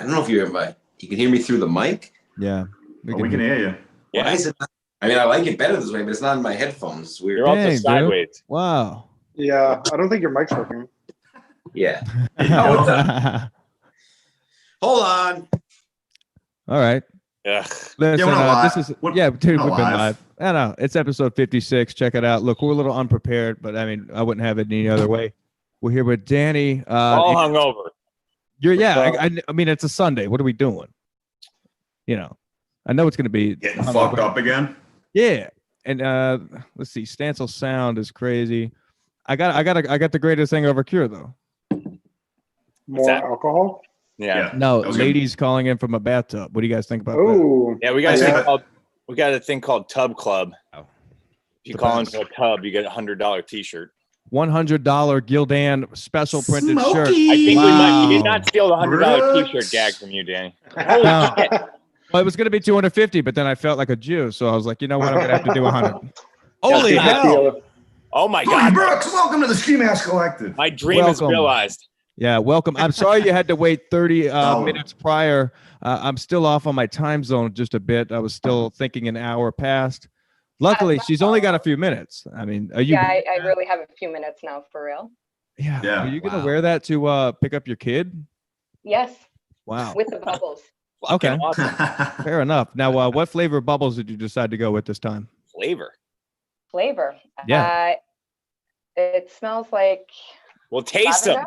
don't know if you can hear me through the mic. Yeah. We can hear you. Yeah. Why is it not? I mean, I like it better this way, but it's not in my headphones. It's weird. You're also sideways. Dude. Wow. Yeah, I don't think your mic's working. Yeah. Oh, what's up? Hold on. All right. Ugh. Listen, we're not this live. is We're dude, we've not been live. live. I know it's episode 56. Check it out. Look, we're a little unprepared, but I mean, I wouldn't have it any other way. We're here with Danny. All hungover. I mean, it's a Sunday. What are we doing? You know, I know it's going to be Getting fucked up again. Yeah, and let's see. Stancil sound is crazy. I got the greatest hangover cure though. More alcohol? Yeah. No, ladies calling in from a bathtub. What do you guys think about that? Oh, Yeah, we got a thing called Tub Club. If you call into a tub, you get a $100 T-shirt. $100 Gildan special printed shirt. I think we did not steal the $100 T-shirt gag from you, Danny. No. Well, it was going to be 250, but then I felt like a Jew, so I was like, you know what, I'm going to have to do 100. Holy hell! Oh my Cody God, Brooks, welcome to the Stream House Collective. my dream is realized. Yeah, welcome. I'm sorry you had to wait 30 minutes prior. I'm still off on my time zone just a bit. I was still thinking an hour past. Luckily, she's only got a few minutes. I mean, are you? Yeah, I really have a few minutes now, for real. Yeah. Are you going to wear that to pick up your kid? Yes. Wow. With the bubbles. Okay. Awesome. Fair enough. Now, what flavor of bubbles did you decide to go with this time? Flavor. Yeah. It smells like. We'll taste them.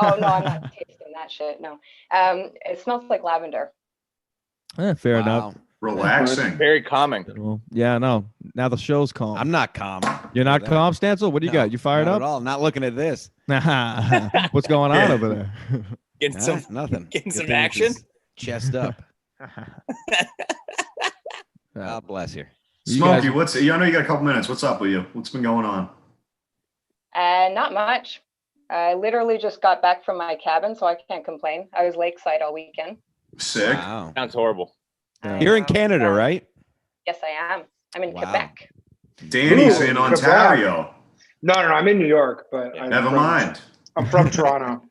Oh no, I'm not tasting that shit. No. It smells like lavender. Fair enough. Relaxing. Very calming. Well, yeah, no. Now the show's calm. I'm not calm. You're not calm, Stancil? What do you got? You fired Not up? at all. Not looking at this. What's going on over there? Getting some Nothing. Getting Good some thing it's action. just Chest up. God bless you. Smokey, I know you got a couple minutes. What's up with you? What's been going on? Not much. I literally just got back from my cabin, so I can't complain. I was lakeside all weekend. Sick. Wow. Sounds horrible. You're in Canada, right? Yes, I am. I'm in Quebec. Danny's Ooh, in Quebec. Ontario. No, I'm in New York, but Never mind. I'm from Toronto.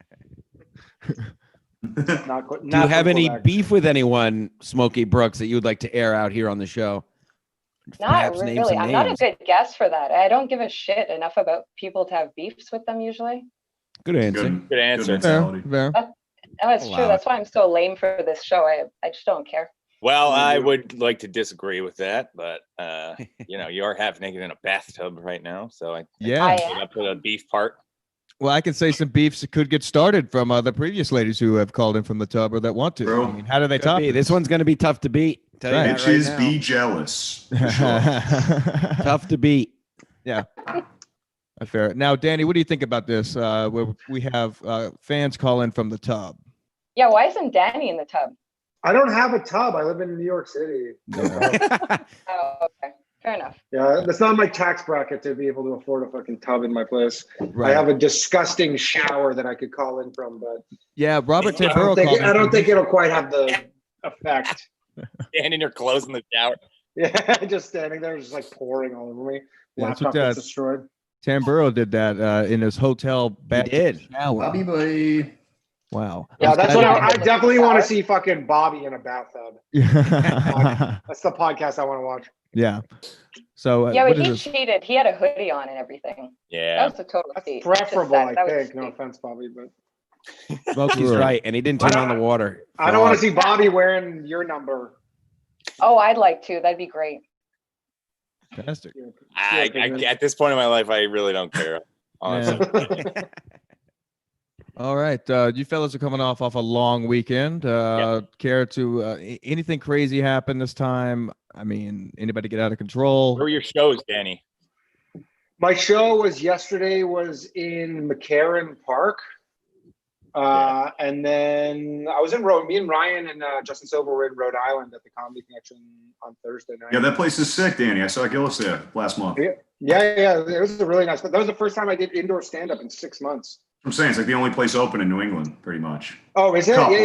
Do you have any beef with anyone, Smokey Brooks, that you would like to air out here on the show? Not Perhaps name really. some I'm not a names. good guest for that. I don't give a shit enough about people to have beefs with them usually. Good answer. Good answer. mentality. Fair. No, it's true. That's why I'm so lame for this show. I just don't care. Well, I would like to disagree with that, but you are half naked in a bathtub right now, so I Yeah. up to the beef part. Well, I can say some beefs that could get started from the previous ladies who have called in from the tub or that want to. True. I mean, how do they Could top be. it? This one's going to be tough to beat. Tell you Right. that right Bitches now. be jealous. For sure. Tough to beat. Yeah. Fair. Now, Danny, what do you think about this? Where we have fans call in from the tub. Yeah, why isn't Danny in the tub? I don't have a tub. I live in New York City. Oh, okay. Fair enough. Yeah, that's not my tax bracket to be able to afford a fucking tub in my place. Right. I have a disgusting shower that I could call in from, but Yeah, Robert I Tamburo don't called think, in I don't from- think it'll quite have the effect. Standing your clothes in the shower. Yeah, just standing there, just like pouring all over me. Yeah, that's Laptop what gets that- destroyed. Tamburo did that in his hotel bath shower. Bobby boy. Wow. Yeah, that's what I glad- definitely want to see fucking Bobby in a bathtub. Yeah. That's the podcast I want to watch. Yeah. So Yeah, what but he is this? cheated. He had a hoodie on and everything. Yeah. That was a total That's cheat. preferable, I That was think. No cheap. offense, Bobby, but Smokey's right, and he didn't turn on the water. I don't want to see Bobby wearing your number. Oh, I'd like to. That'd be great. Fantastic. At this point in my life, I really don't care. Honestly. All right. You fellas are coming off a long weekend. Care to anything crazy happen this time? I mean, anybody get out of control? Where were your shows, Danny? My show was yesterday was in McCarran Park. And then I was in me and Ryan and Justin Silver were in Rhode Island at the Comedy Connection on Thursday night. Yeah, that place is sick, Danny. I saw Gillis there last month. Yeah. It was a really nice, but that was the first time I did indoor stand-up in 6 months. I'm saying it's like the only place open in New England, pretty much. Oh, is it? Couple.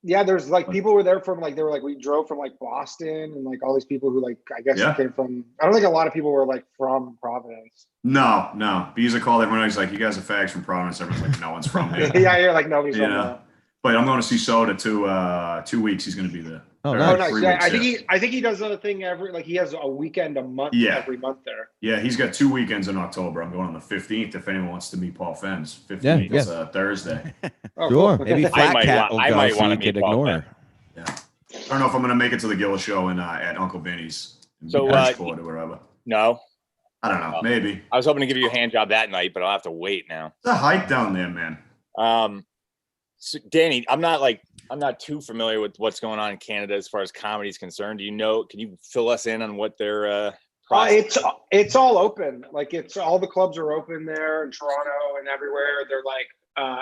Yeah. There's like people were there from we drove from like Boston and like all these people who like, I guess came from, I don't think a lot of people were like from Providence. No. Bees called everyone. He's like, you guys are fags from Providence. Everyone's like, no one's from here. Yeah, you're like, nobody's from Yeah. there. But I'm going to see Soda too. 2 weeks he's going to be there. Oh, Or nice. Oh, nice. 3 Yeah, weeks, I think he does a thing he has a weekend a month Yeah. every month there. Yeah, he's got 2 weekends in October. I'm going on the 15th. If anyone wants to meet Paul Fens, 15th Yeah, is a Thursday. Oh, Sure. cool. Maybe Flat might Cat want- will I go might so wanna you meet could Paul ignore. Yeah, I don't know if I'm going to make it to the Gilla show at Uncle Vinny's. in So, Bridgeport or wherever. No, I don't know. Maybe I was hoping to give you a hand job that night, but I'll have to wait now. it's a hike down there, man. So Danny, I'm not too familiar with what's going on in Canada as far as comedy is concerned. Do you know? Can you fill us in on what their It's all open. Like all the clubs are open there in Toronto and everywhere. They're like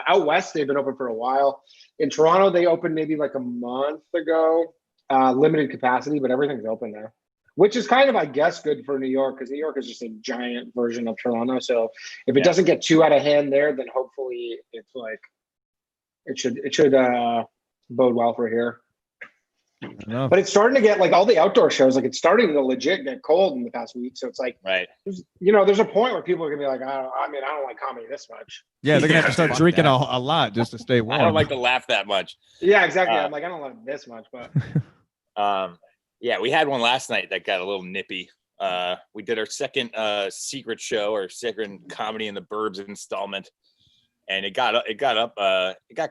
out west. They've been open for a while. In Toronto, they opened maybe like a month ago. Limited capacity, but everything's open there, which is kind of, I guess, good for New York because New York is just a giant version of Toronto. So if it doesn't get too out of hand there, then hopefully it's like it should bode well for here. But it's starting to get like all the outdoor shows, like it's starting to legit get cold in the past week. So it's like, right? There's a point where people are gonna be like, I don't like comedy this much. Yeah, they're gonna have to start fuck drinking that. a lot just to stay warm. I don't like to laugh that much. Yeah, exactly. I'm like, I don't like this much, but yeah, we had one last night that got a little nippy. We did our second secret show, or second comedy in the Burbs installment, and it got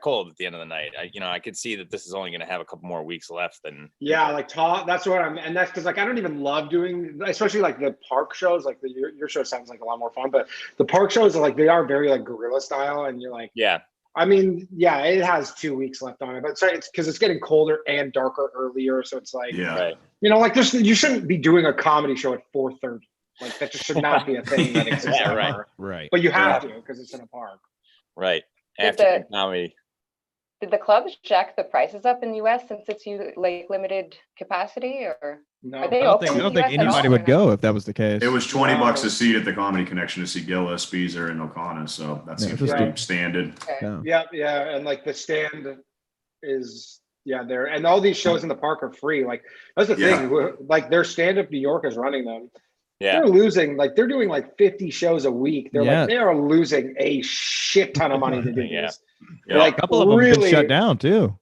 cold at the end of the night. I could see that this is only going to have a couple more weeks left. And yeah, like that's what and that's because like I don't even love doing, especially like the park shows. Like your show sounds like a lot more fun, but the park shows are like they are very like guerrilla style, and you're like, yeah. I mean, yeah, it has 2 weeks left on it, but it's because it's getting colder and darker earlier, so it's like, Right. Like you shouldn't be doing a comedy show at 4:30. Like that just should not be a thing that exists. Yeah, right. anymore. Right. But you have to because it's in a park. Right. Did After comedy. Did the clubs jack the prices up in the US since it's like limited capacity, or No, are they I don't open think, I in don't the think US at all, anybody or would no? go if that was the case. It was $20 a seat at the Comedy Connection to see Gilla, Speezer, and O'Connor. So that seems just pretty a- standard. Okay. Yeah, and like the stand is there, and all these shows in the park are free. Like that's the Yeah. thing. Like their stand up New York is running them. Yeah. They're losing, like they're doing like 50 shows a week. They're Yeah. like they are losing a shit ton of money to do Yeah. this. Yeah. Like a couple of them have been shut down too.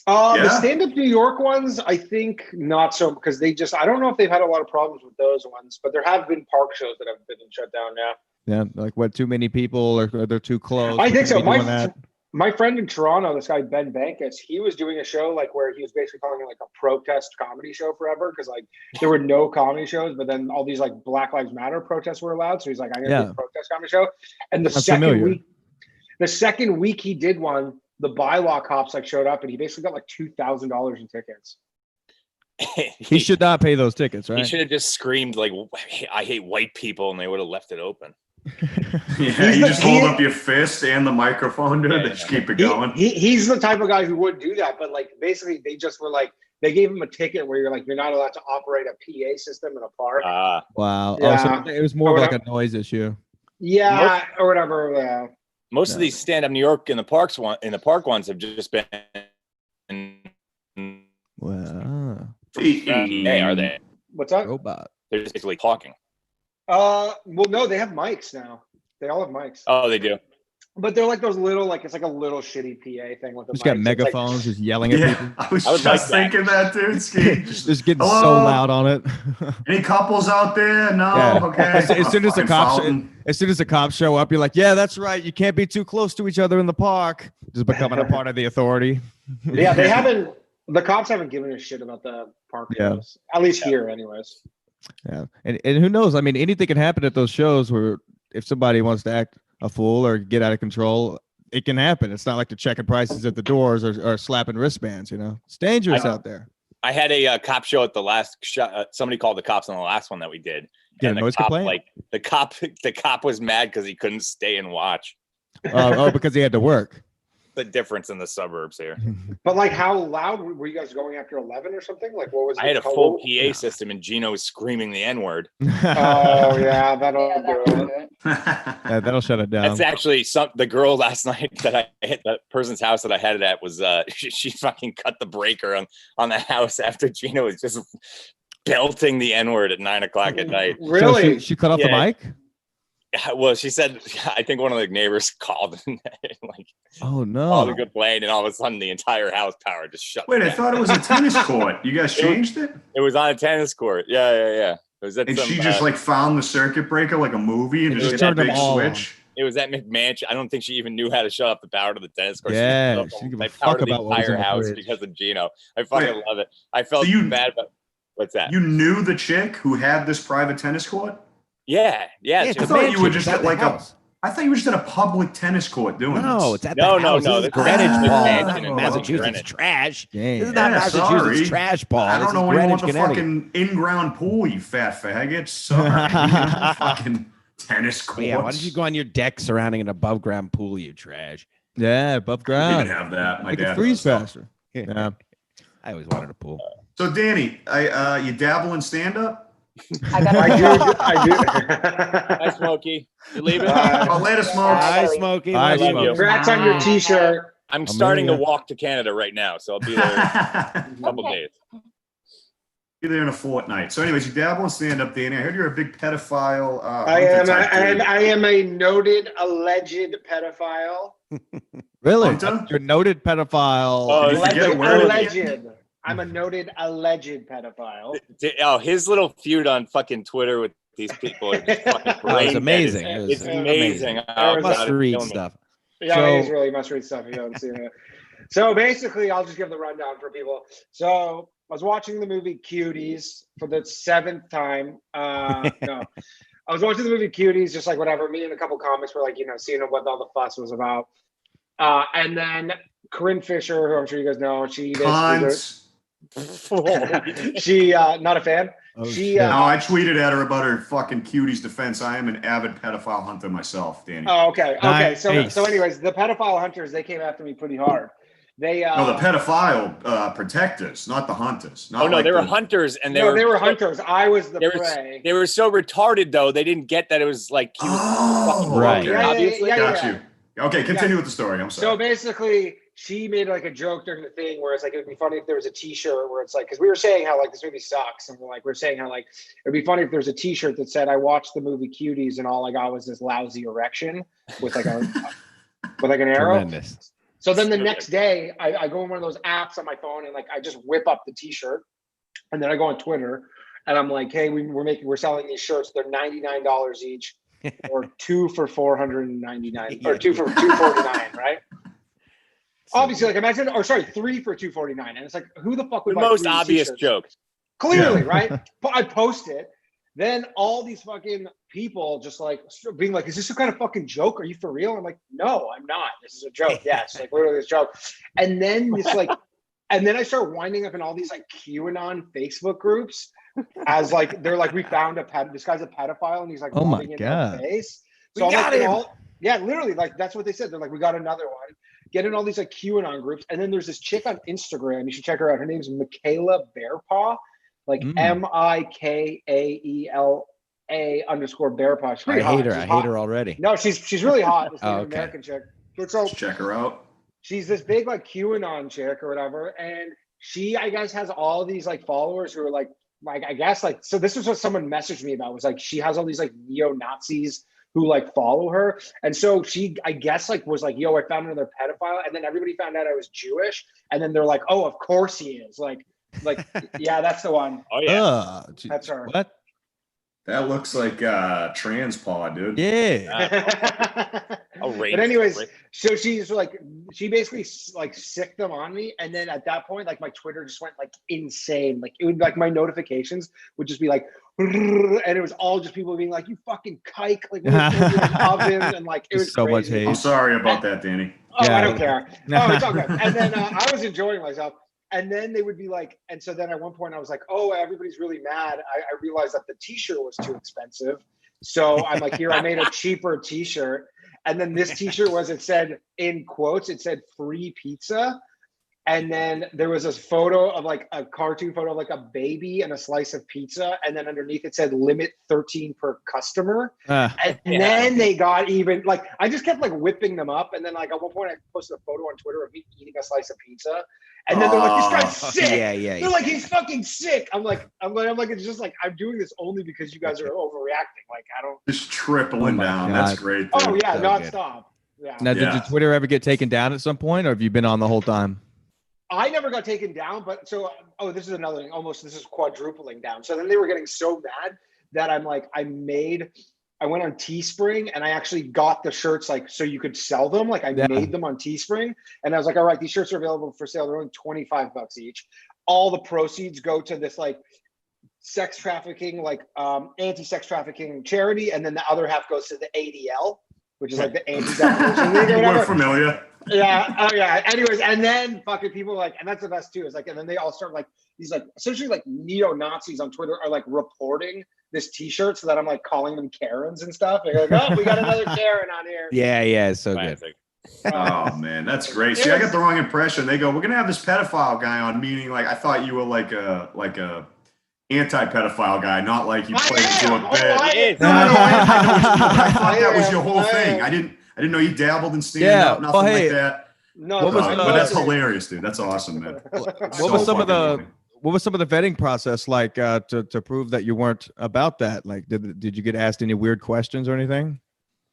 The Yeah. stand-up New York ones, I think not so, because I don't know if they've had a lot of problems with those ones, but there have been park shows that have been shut down now. Yeah, like what? Too many people, or they're too close. I think so. Be doing that. My friend in Toronto, this guy Ben Bankus, he was doing a show like where he was basically calling it like a protest comedy show forever because like there were no comedy shows, but then all these like Black Lives Matter protests were allowed. So he's like, I'm gonna do a protest comedy show. And the Sounds second week he did one, the bylaw cops like showed up and he basically got like $2,000 in tickets. He should not pay those tickets, He right? should have just screamed like, "I hate white people," and they would have left it open. Yeah, you just hold up your fist and the microphone, dude. Yeah, They just keep it going. He's the type of guy who would do that, but like basically they just were like they gave him a ticket where you're like you're not allowed to operate a PA system in a park. Wow. Yeah. Oh, so it was more of like a noise issue. Yeah, or whatever. Yeah. Most of these stand-up New York in the park ones have just been. Wow. Hey, are they? What's up? Robot. They're just basically talking. Well, no, they have mics now. They all have mics, Oh, they do. but they're like those little, like it's like a little shitty PA thing with the Just got mics. It's like- megaphones, just yelling at Yeah, people. I was I would just like that. thinking that, dude. Ski. Just getting so Hello? loud on it. Any couples out there? No. Yeah. Okay. As soon as the Fucking cops, fountain. as soon as the cops show up, you're like, yeah, that's right. You can't be too close to each other in the park. Just becoming a part of the authority. yeah, they haven't. The cops haven't given a shit about the park Yeah. shows, at least here, anyways. Yeah, and who knows? I mean, anything can happen at those shows where if somebody wants to act a fool or get out of control, it can happen. It's not like they're checking prices at the doors or slapping wristbands. It's dangerous out there. I had a cop show at the last shot. Somebody called the cops on the last one that we did. Get a And the noise cop, complaint? the cop was mad because he couldn't stay and watch. Oh, because he had to work. The difference in the suburbs here. But like, how loud were you guys going after 11 or something? Like, what was? I had a how- full PA system, and Gino was screaming the N-word. Oh yeah, that'll Yeah, that do would it. do it. Yeah, that'll shut it down. That's actually the girl last night that I hit the person's house that I had it at was she fucking cut the breaker on the house after Gino was just belting the N-word at 9:00 at night. So Really? she cut off the Yeah. mic. Well, she said, I think one of the neighbors called and like Oh all the no. good playing, and all of a sudden the entire house power just shut. Wait, I down. thought it was a tennis court. You guys changed it? It was on a tennis court. Yeah. It was at And some, she just like found the circuit breaker like a movie and And just just hit the turned them big all switch. it was at McMansion. I don't think she even knew how to shut off the power to the tennis court. Yeah, She she didn't give a like fuck power to the about what was entire in the house fridge. because of Gino. I fucking Wait, love it. I felt so you- bad about what's that? You knew the chick who had this private tennis court? Yeah. it's she I a was- thought you mansion. were It's just at at the like house. I thought you were just at a public tennis court doing No, this. it's at No, the house. no, This is this is Greenwich, at Paul. McMansion Not in Massachusetts Greenwich. trash. Damn. This is not Yeah, Massachusetts sorry. trash, Paul. I This don't know is anyone with Greenwich, the Connecticut. fucking in-ground pool, you fat faggot. Sorry. Fucking tennis courts. Yeah, why don't you go on your deck surrounding an above ground pool, you trash? Yeah, above We didn't ground. have that. My Make dad it freeze does, though. faster. Yeah. I always wanted a pool. So Danny, you dabble in stand-up? I got I do. Hi, Smokey. You leaving? Oh, later, Smokes. Hi, Bye. Smokey. Bye, Love you. Smokey. Congrats on your T-shirt. I'm starting to Amelia. walk to Canada right now, so I'll be there in a couple days. Be there in a fortnight. So, anyways, you dabble in stand-up, Danny. I heard you're a big pedophile. I am a noted alleged pedophile. Really? Hunter? You're a noted pedophile. Oh, Did you forget a Alleged. word? Alleged. I'm a noted alleged pedophile. Oh, his little feud on fucking Twitter with these people is just fucking Oh, it's brain amazing. dead. It was It's amazing. Oh, It was God, Must it's read killing me. stuff. Yeah, So- it is really must-read stuff if you haven't seen it. So basically, I'll just give the rundown for people. So I was watching the movie Cuties for the 7th time. No, I was watching the movie Cuties, just like whatever. Me and a couple comics were like, seeing what all the fuss was about. And then Corinne Fisher, who I'm sure you guys know, she Cons. she not a fan. Oh, She, shit. No, I tweeted at her about her fucking cutie's defense. I am an avid pedophile hunter myself, Danny. Oh, okay. Nice. So anyways, the pedophile hunters, they came after me pretty hard. They no, the pedophile protectors, not the hunters. Not Oh no, like they were the- hunters, and they were hunters. I was the prey. They were so retarded though, they didn't get that it was like he was Oh, Right. okay. Yeah, obviously. Got you. Okay, continue with the story. I'm So sorry. basically, she made like a joke during the thing where it's like, it would be funny if there was a T-shirt where it's like, because we were saying how like this movie sucks, and we're saying how like it'd be funny if there's a T-shirt that said I watched the movie Cuties and all I got was this lousy erection with like a with like an arrow. Tremendous. So then the next day, I go in one of those apps on my phone and like I just whip up the T-shirt, and then I go on Twitter and I'm like, hey, we're selling these shirts. They're $99 each, or 2 for $499, or 2 for $249, right? Obviously, like imagine, or sorry, 3 for $249, and it's like, who the fuck would The buy most 3 obvious T-shirts? joke. Clearly, right? But I post it. Then all these fucking people just like being like, is this some kind of fucking joke? Are you for real? I'm like, no, I'm not. This is a joke. Yes, like literally this joke. And then it's like, and then I start winding up in all these like QAnon Facebook groups as like, they're like, we found this guy's a pedophile and he's like, Oh my rubbing it in God. our face. We So I'm got like, him. yeah, literally, like that's what they said. They're like, we got another one. Get in all these like QAnon groups. And then there's this chick on Instagram. You should check her out. Her name's Michaela Bearpaw. Like MIKAELA _ She's pretty I hot. hate her. She's I hot. hate her already. No, she's really hot. This Oh, Native okay. American chick. But so Let's check her out. she's this big like QAnon chick or whatever, and she I guess has all these like followers who are like I guess like, so this is what someone messaged me about, was like she has all these like neo-Nazis who like follow her, and so she I guess like was like, yo, I found another pedophile, and then everybody found out I was Jewish, and then they're like, oh, of course he is, like yeah, that's the one. Oh yeah. That's her. What? That looks like trans paw, dude. Yeah. But anyways, so she's like, she basically like sicked them on me, and then at that point, like my Twitter just went like insane. Like it would like my notifications would just be like, and it was all just people being like, "You fucking kike!" Like we were in an oven, and like it was Just so much crazy. hate. I'm sorry about that, Danny. Oh, Yeah. I don't care. Oh, it's all good. And then I was enjoying myself. And then they would be like, and so then at one point I was like, oh, everybody's really mad. I realized that the T-shirt was too expensive. So I'm like, here, I made a cheaper T-shirt. And then this T-shirt was, it said in quotes, it said free pizza. And then there was this photo of like a cartoon photo of like a baby and a slice of pizza. And then underneath it said limit 13 per customer. And then they got even like, I just kept like whipping them up. And then like at one point I posted a photo on Twitter of me eating a slice of pizza. And then they're like, this guy's sick. They're like, he's fucking sick. I'm like, it's just like, I'm doing this only because you guys are overreacting. Like, I don't. Just tripling down. God. That's great. Dude. Oh yeah, So nonstop. Yeah. Now, did your Twitter ever get taken down at some point, or have you been on the whole time? I never got taken down, but so, this is another thing. This is quadrupling down. So then they were getting so mad that I'm like, I went on Teespring and I actually got the shirts like, so you could sell them. Like I made them on Teespring and I was like, all right, these shirts are available for sale. They're only $25 each. All the proceeds go to this like sex trafficking, like anti-sex trafficking charity. And then the other half goes to the ADL, which is like the anti-defamation league or whatever. We're familiar. Yeah. Oh yeah. Anyways, and then fucking people like, and that's the best too, is like, and then they all start like these like essentially like neo-Nazis on Twitter are like reporting this t-shirt so that I'm like calling them Karens and stuff. They're like, oh, we got another Karen on here. Yeah, so good. Oh man, that's great. See, I got the wrong impression. They go, we're gonna have this pedophile guy on, meaning like I thought you were like a anti-pedophile guy, not like you played into a bit. No, I know what you mean. I thought that was your whole thing. I didn't know you dabbled in stand-up, nothing like that. No, but that's hilarious, dude. That's awesome, man. What was some of the vetting process like to prove that you weren't about that? Like, did you get asked any weird questions or anything?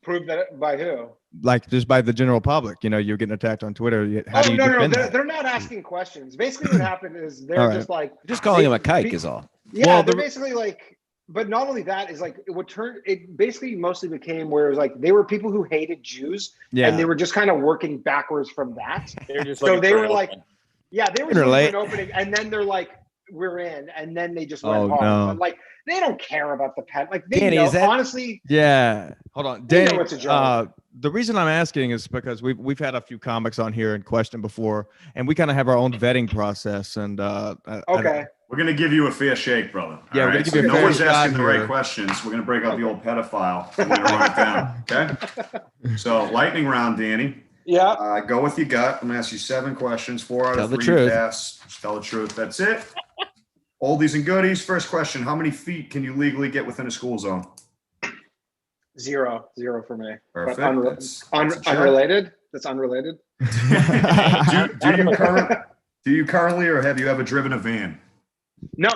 Prove that by who? Like just by the general public. You know, you're getting attacked on Twitter. How do you defend that? They're not asking questions. Basically, what happened is they're just like calling him a kike is all. Yeah, well, they're basically like. But not only that is like it basically mostly became where it was like they were people who hated Jews and they were just kind of working backwards from that. So they were like, they were just an opening, and then they're like, we're in, and then they just went hard. No. But like they don't care about the pet. Like they Danny, know, honestly. Yeah. Hold on, Danny. It's a joke. The reason I'm asking is because we've had a few comics on here in question before, and we kind of have our own vetting process. And we're gonna give you a fair shake, brother. Yeah, all we're right? gonna give you a no fair one's asking shot the right here. questions. We're gonna break out the old pedophile. We're gonna run it down. Okay. So lightning round, Danny. Yeah. Go with your gut. I'm gonna ask you 7 questions. 4 out of 3 truth. pass. Just tell the truth. That's it. Oldies and goodies. First question: how many feet can you legally get within a school zone? 0 for me. Perfect. But unrelated. That's unrelated. Do you currently, or have you ever driven a van? No.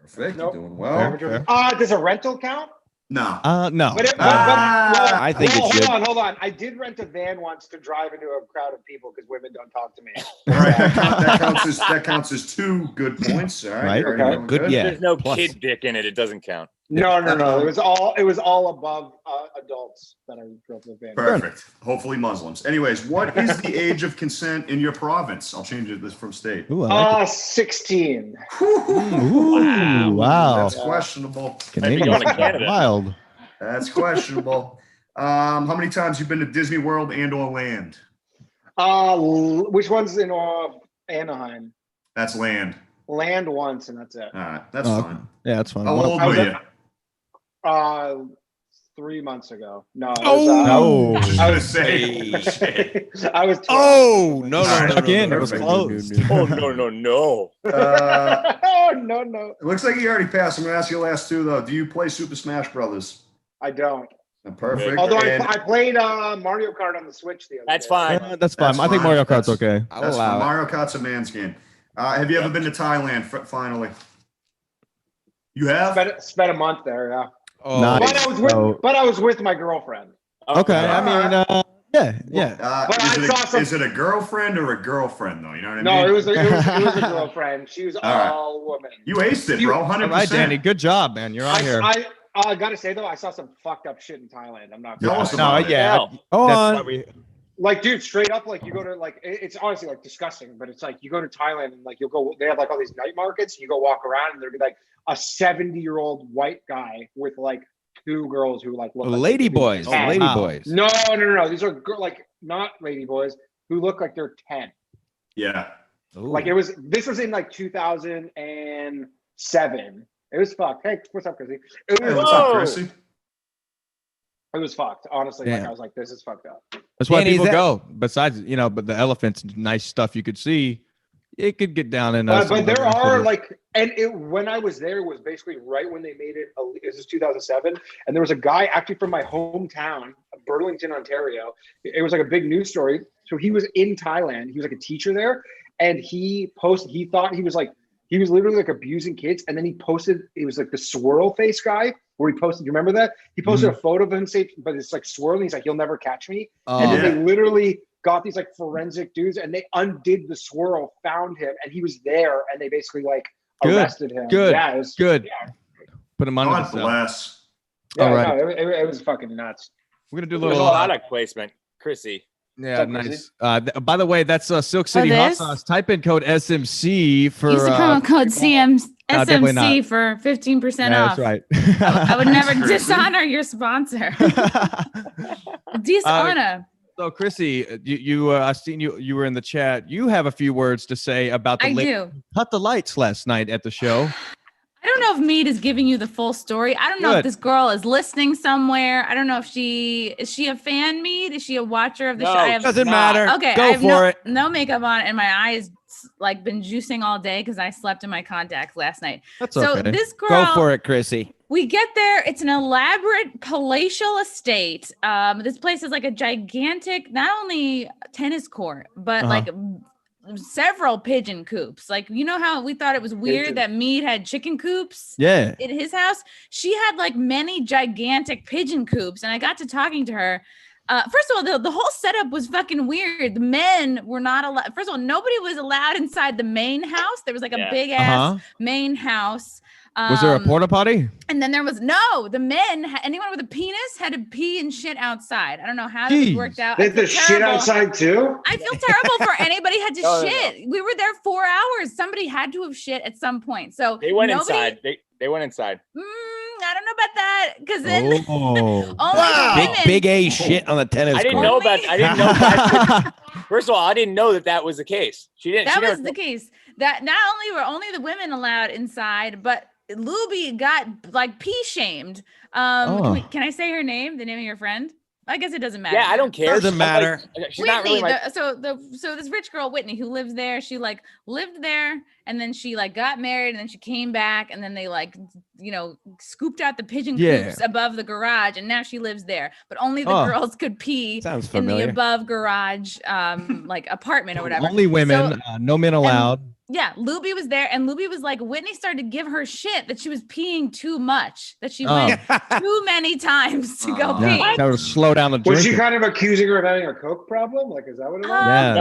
Perfect. Nope. You're doing well. Does a rental count? No. No. I think it should. Hold on. I did rent a van once to drive into a crowd of people because women don't talk to me. All right. That counts as 2 good points. All right. Right. Good. Yeah. There's no kid dick in it. It doesn't count. No. It was all above adults that I drove the van. Perfect. Hopefully Muslims. Anyways, what is the age of consent in your province? I'll change it this from state. Ooh, I like 16. Ooh, wow. That's questionable. Canadian. going to Canada. Wild. That's questionable. How many times you've been to Disney World and or land? Which one's in Anaheim? That's land. Land once, and that's it. All right. That's fine. Yeah, that's fine. How old were you? 3 months ago. No. No. I was saying. I was 12. Oh no! Again, it was Perfect. close. Oh no! Oh no. It looks like you already passed. I'm going to ask you the last 2, though. Do you play Super Smash Brothers? I don't. Perfect. Although And I played Mario Kart on the Switch the other That's day. fine. That's fine. That's I think fine. Mario Kart's okay. I'll that's allow fine. it. Mario Kart's a man's game. Have you ever been to Thailand? Finally, you have. Spent a month there, yeah. Oh, Nice. But I was with my girlfriend. Okay. I mean, yeah. Is it a girlfriend or a girlfriend though? You know what I mean? No, it was a girlfriend. She was all woman. You aced it, bro. 100%. All right, Danny. Good job, man. You're on here. I gotta say though, I saw some fucked up shit in Thailand. I'm not. Tell us gonna lie. about it. Yeah. Go That's on. why Like, dude, straight up, like you go to like it's honestly like disgusting, but it's like you go to Thailand and like you'll go. They have like all these night markets. And you go walk around and there'll be like a 70-year-old white guy with like 2 girls who like look like Lady boys. Oh, Lady wow. boys. No. These are like not lady boys who look like they're 10. Yeah. Ooh. Like this was in like 2007. It was fucked. Hey, what's up, Chrissy? It Hey, was, what's up, Chrissy? it was fucked. Honestly, like Yeah. I was like, this is fucked up. That's why Danny, people is that- go. Besides, but the elephant's nice stuff you could see. It could get down in. But there are when I was there, it was basically right when they made it. This is 2007, and there was a guy actually from my hometown, Burlington, Ontario. It was like a big news story. So he was in Thailand. He was like a teacher there, and he thought he was literally like abusing kids, and then he posted. It was like the swirl face guy, where he posted. You remember that? He posted a photo of him, but it's like swirling. He's like, "You'll never catch me." And then they literally got these like forensic dudes, and they undid the swirl, found him, and he was there, and they basically like arrested him. Good. Yeah, it was Good. Yeah, Put him under God the cell. bless. yeah, All right. no, it was fucking nuts. We're gonna do a There's little. a product placement, Chrissy. Yeah, What's nice. By the way, that's Silk City hot this? sauce. Type in code SMC for. Use the promo code definitely SMC not. for 15% Yeah, off. that's right. I would never Thanks, Chrissy. dishonor your sponsor. Dishonor. So, Chrissy, you I've seen you were in the chat. You have a few words to say about the I do. cut the lights last night at the show. I don't know if Mead is giving you the full story. I don't know Good. if this girl is listening somewhere. I don't know if is she a fan, Mead? Is she a watcher of the No, show? I have, Doesn't Nah. matter. okay, Go I have for it. no makeup on, and my eyes like been juicing all day because I slept in my contacts last night. That's So okay. this girl, Go for it, Chrissy. we get there. It's an elaborate palatial estate. This place is like a gigantic, not only tennis court, but like several pigeon coops. Like, you know how we thought it was weird Pigeon. that Mead had chicken coops Yeah. in his house? She had like many gigantic pigeon coops, and I got to talking to her. First of all, the whole setup was fucking weird. The men were not allowed. First of all, nobody was allowed inside the main house. There was like a Yeah. big ass main house. Was there a porta potty? And then there was the men, anyone with a penis had to pee and shit outside. I don't know how this Jeez. worked out. They I had the feel shit terrible. outside too. I feel terrible for anybody had to No, no, shit. We were there 4 hours. Somebody had to have shit at some point. So They went nobody- inside. They went inside. I don't know about that because then Oh. only the women. Big A shit on the tennis I didn't court. know about. I didn't know. That, first of all, I didn't know that was the case. She didn't. That she was never- the case. That not only were only the women allowed inside, but Luby got like pee shamed. Can I say her name? The name of your friend? I guess it doesn't matter. Yeah, I don't care. Doesn't I'm like- matter. she's not Whitney, really my. so this rich girl Whitney who lives there, she like lived there, and then she like got married, and then she came back, and then they like scooped out the pigeon coops above the garage, and now she lives there. But only the girls could pee Sounds in the familiar. above garage like apartment or whatever. Only women, So- no men allowed. Yeah, Luby was there, and Luby was like, Whitney started to give her shit that she was peeing too much, that she went too many times to go pee. Yeah, that would slow down the Was she drinking. kind of accusing her of having a coke problem? Like, is that what it was? Yeah.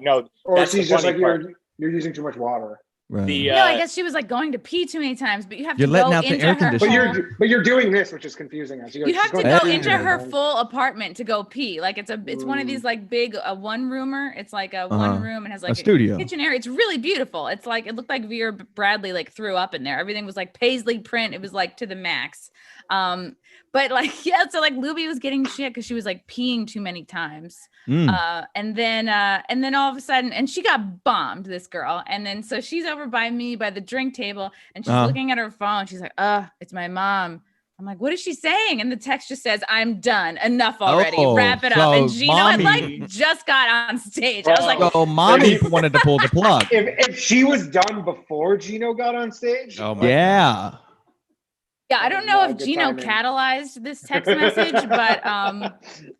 No. Or That's she's the just funny like part. you're using too much water. Right. The No, I guess she was like going to pee too many times, but you have You're to letting go out the into air her conditioner. home. But you're doing this, which is confusing us. You have to going go to into the her home. full apartment to go pee. Like it's one of these like big one roomer. It's like a one room and has like A studio. kitchen area. It's really beautiful. It's like it looked like Vera Bradley like threw up in there. Everything was like paisley print. It was like to the max. But like so like Luby was getting shit because she was like peeing too many times. And then all of a sudden, and she got bombed, this girl. And then so she's over by me by the drink table, and she's looking at her phone. She's like, it's my mom. I'm like, what is she saying? And the text just says, I'm done. Enough already. Wrap it up. And so Gino had mommy- like just got on stage. I was like, So mommy wanted to pull the plug. If she was done before Gino got on stage, Oh my Yeah. yeah, I don't know if good Gino timing. catalyzed this text message, but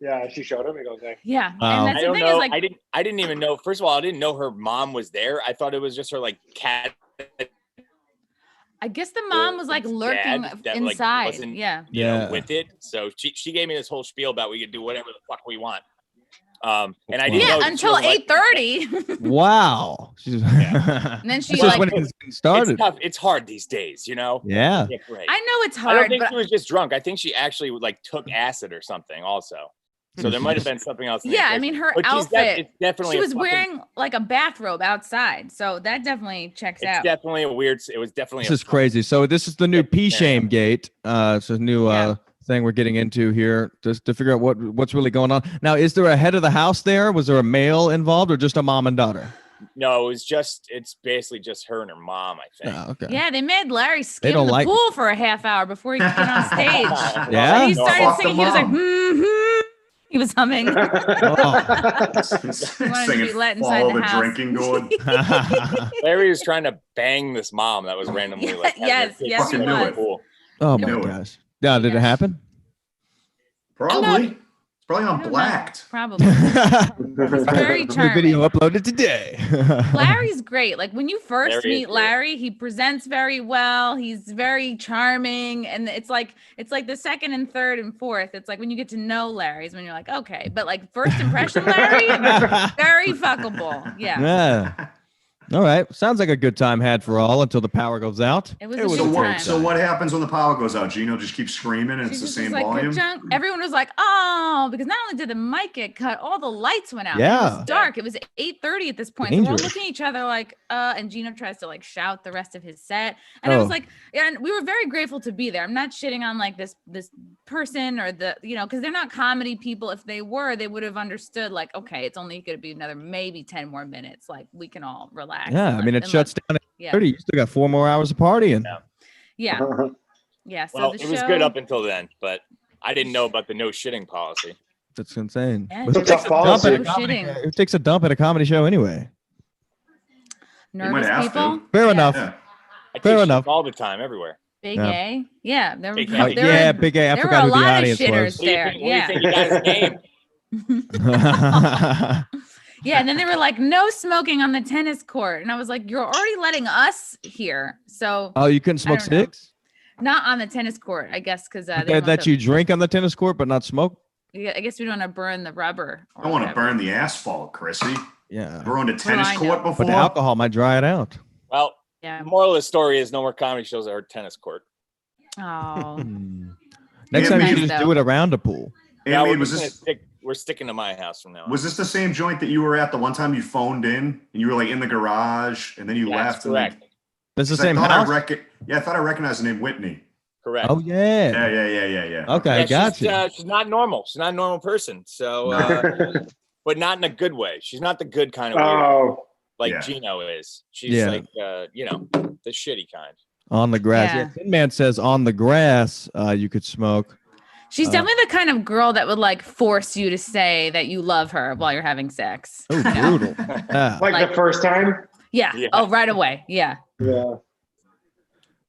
yeah, she showed him. He goes, like, yeah. Wow. And I that's the don't thing know. is like, I didn't even know. First of all, I didn't know her mom was there. I thought it was just her like cat. I guess the mom was like lurking dad that, like, inside. wasn't- Yeah. You know, Yeah. with it. So she gave me this whole spiel about we could do whatever the fuck we want. And I didn't know Yeah, that she until was, like- 8:30. Wow. She's, And then she this is like, when it started. It's tough. It's hard these days, you know. Yeah. Yeah, great. I know it's I don't hard, think but she was just drunk. I think she actually like took acid or something also. So there might have been something else. in the yeah, I equation. mean her But she's outfit. it's definitely She a was fucking- wearing like a bathrobe outside, so that definitely checks It's out. definitely a weird. It was definitely. This is crazy. So this is the new P shame gate. It's a new Yeah. thing we're getting into here just to figure out what's really going on. Now, is there a head of the house there? Was there a male involved or just a mom and daughter? No, it's basically just her and her mom, I think. Oh, okay. Yeah, they made Larry skim don't the like- pool for a half hour before he could get on stage. Yeah? When he started Fuck singing, the he was like, mom. he was humming. Oh. wanted to Singing be let inside Follow the the house. Drinking Gourd. Larry was trying to bang this mom that was randomly like having Yes, her kids yes, he in the was. pool. Oh Knew my it. gosh. Yeah, did it happen? Probably. It's probably I on don't know. Blacked. Probably. He's very The charming. video uploaded today. Larry's great. Like when you first Larry is meet great. Larry, he presents very well. He's very charming, and it's like the second and third and fourth. It's like when you get to know Larry's when you're like, okay, but like first impression Larry, very fuckable. Yeah, Yeah. All right. Sounds like a good time had for all until the power goes out. it was It a was good a time. So what happens when the power goes out? Gino just keeps screaming and it's the She's same just like, volume? "Ka-chunk." Everyone was like, oh, because not only did the mic get cut, all the lights went out. It Yeah. was dark. It was 8:30 at this point. So we're all Dangerous. looking at each other like, and Gino tries to like shout the rest of his set. And I was Oh. like, yeah, and we were very grateful to be there. I'm not shitting on like this person or because they're not comedy people. If they were, they would have understood like, okay, it's only going to be another maybe 10 more minutes. Like we can all relax. Yeah. and I mean, let- it and shuts let- down at Yeah. 30. You still got 4 more hours of partying. Yeah. Yeah. So Well, the it was show- good up until then, but I didn't know about the no shitting policy. That's insane. Yeah, It's a no tough policy. shitting. It takes a dump at a comedy show anyway. You might Nervous have people. to. Fair Yeah. enough. Yeah. I Fair take enough. shit all the time, everywhere. Big Yeah. A. Yeah. There, Big there A. were- Yeah, Big A. I there forgot were who a the lot of audience shitters was. What do you there. think? What do you Yeah. think you guys named? Yeah. And then they were like, no smoking on the tennis court. And I was like, you're already letting us here. So Oh, you couldn't smoke don't know. sticks? not on the tennis court, I guess, because They let you drink on the tennis court but not smoke? Yeah, I guess we don't want to burn the rubber. I don't want to burn the asphalt, Chrissy. Yeah. Ever owned a tennis I court know. before? But the alcohol might dry it out. Well, Yeah. the moral of the story is no more comedy shows at our tennis court. Oh. Next Yeah, time you nice, should just though. do it around a pool. Yeah, Andy, we're sticking to my house from now on. was this the same joint that you were at the one time you phoned in and you were like in the garage and then you Yeah, left? that's correct. This is the 'cause same I thought house? I thought I recognized the name Whitney. Correct. Oh, yeah. Yeah. Okay, Yeah, got you. she's not normal. She's not a normal person. So, but not in a good way. She's not the good kind of weirdo Oh, like Yeah. Gino is. She's Yeah. like, the shitty kind. On the grass. Yeah. Yeah. Tin Man says on the grass you could smoke. She's definitely the kind of girl that would like force you to say that you love her while you're having sex. Oh, brutal. Yeah. like the first time? Yeah. Yeah. Oh, right away. Yeah. Yeah.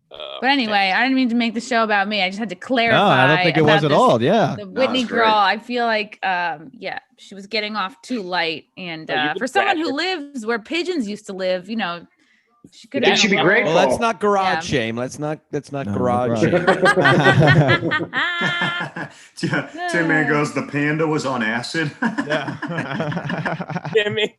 But anyway, I didn't mean to make the show about me. I just had to clarify. No, I don't think it about was at this- all. Yeah. The Whitney it's girl, great. I feel like, she was getting off too light. And Oh, you for could someone back who her. lives where pigeons used to live, she could. It should be great. Well, let's not garage Yeah. shame. Let's not No, garage garage. shame. Tin Man goes, the panda was on acid. Timmy.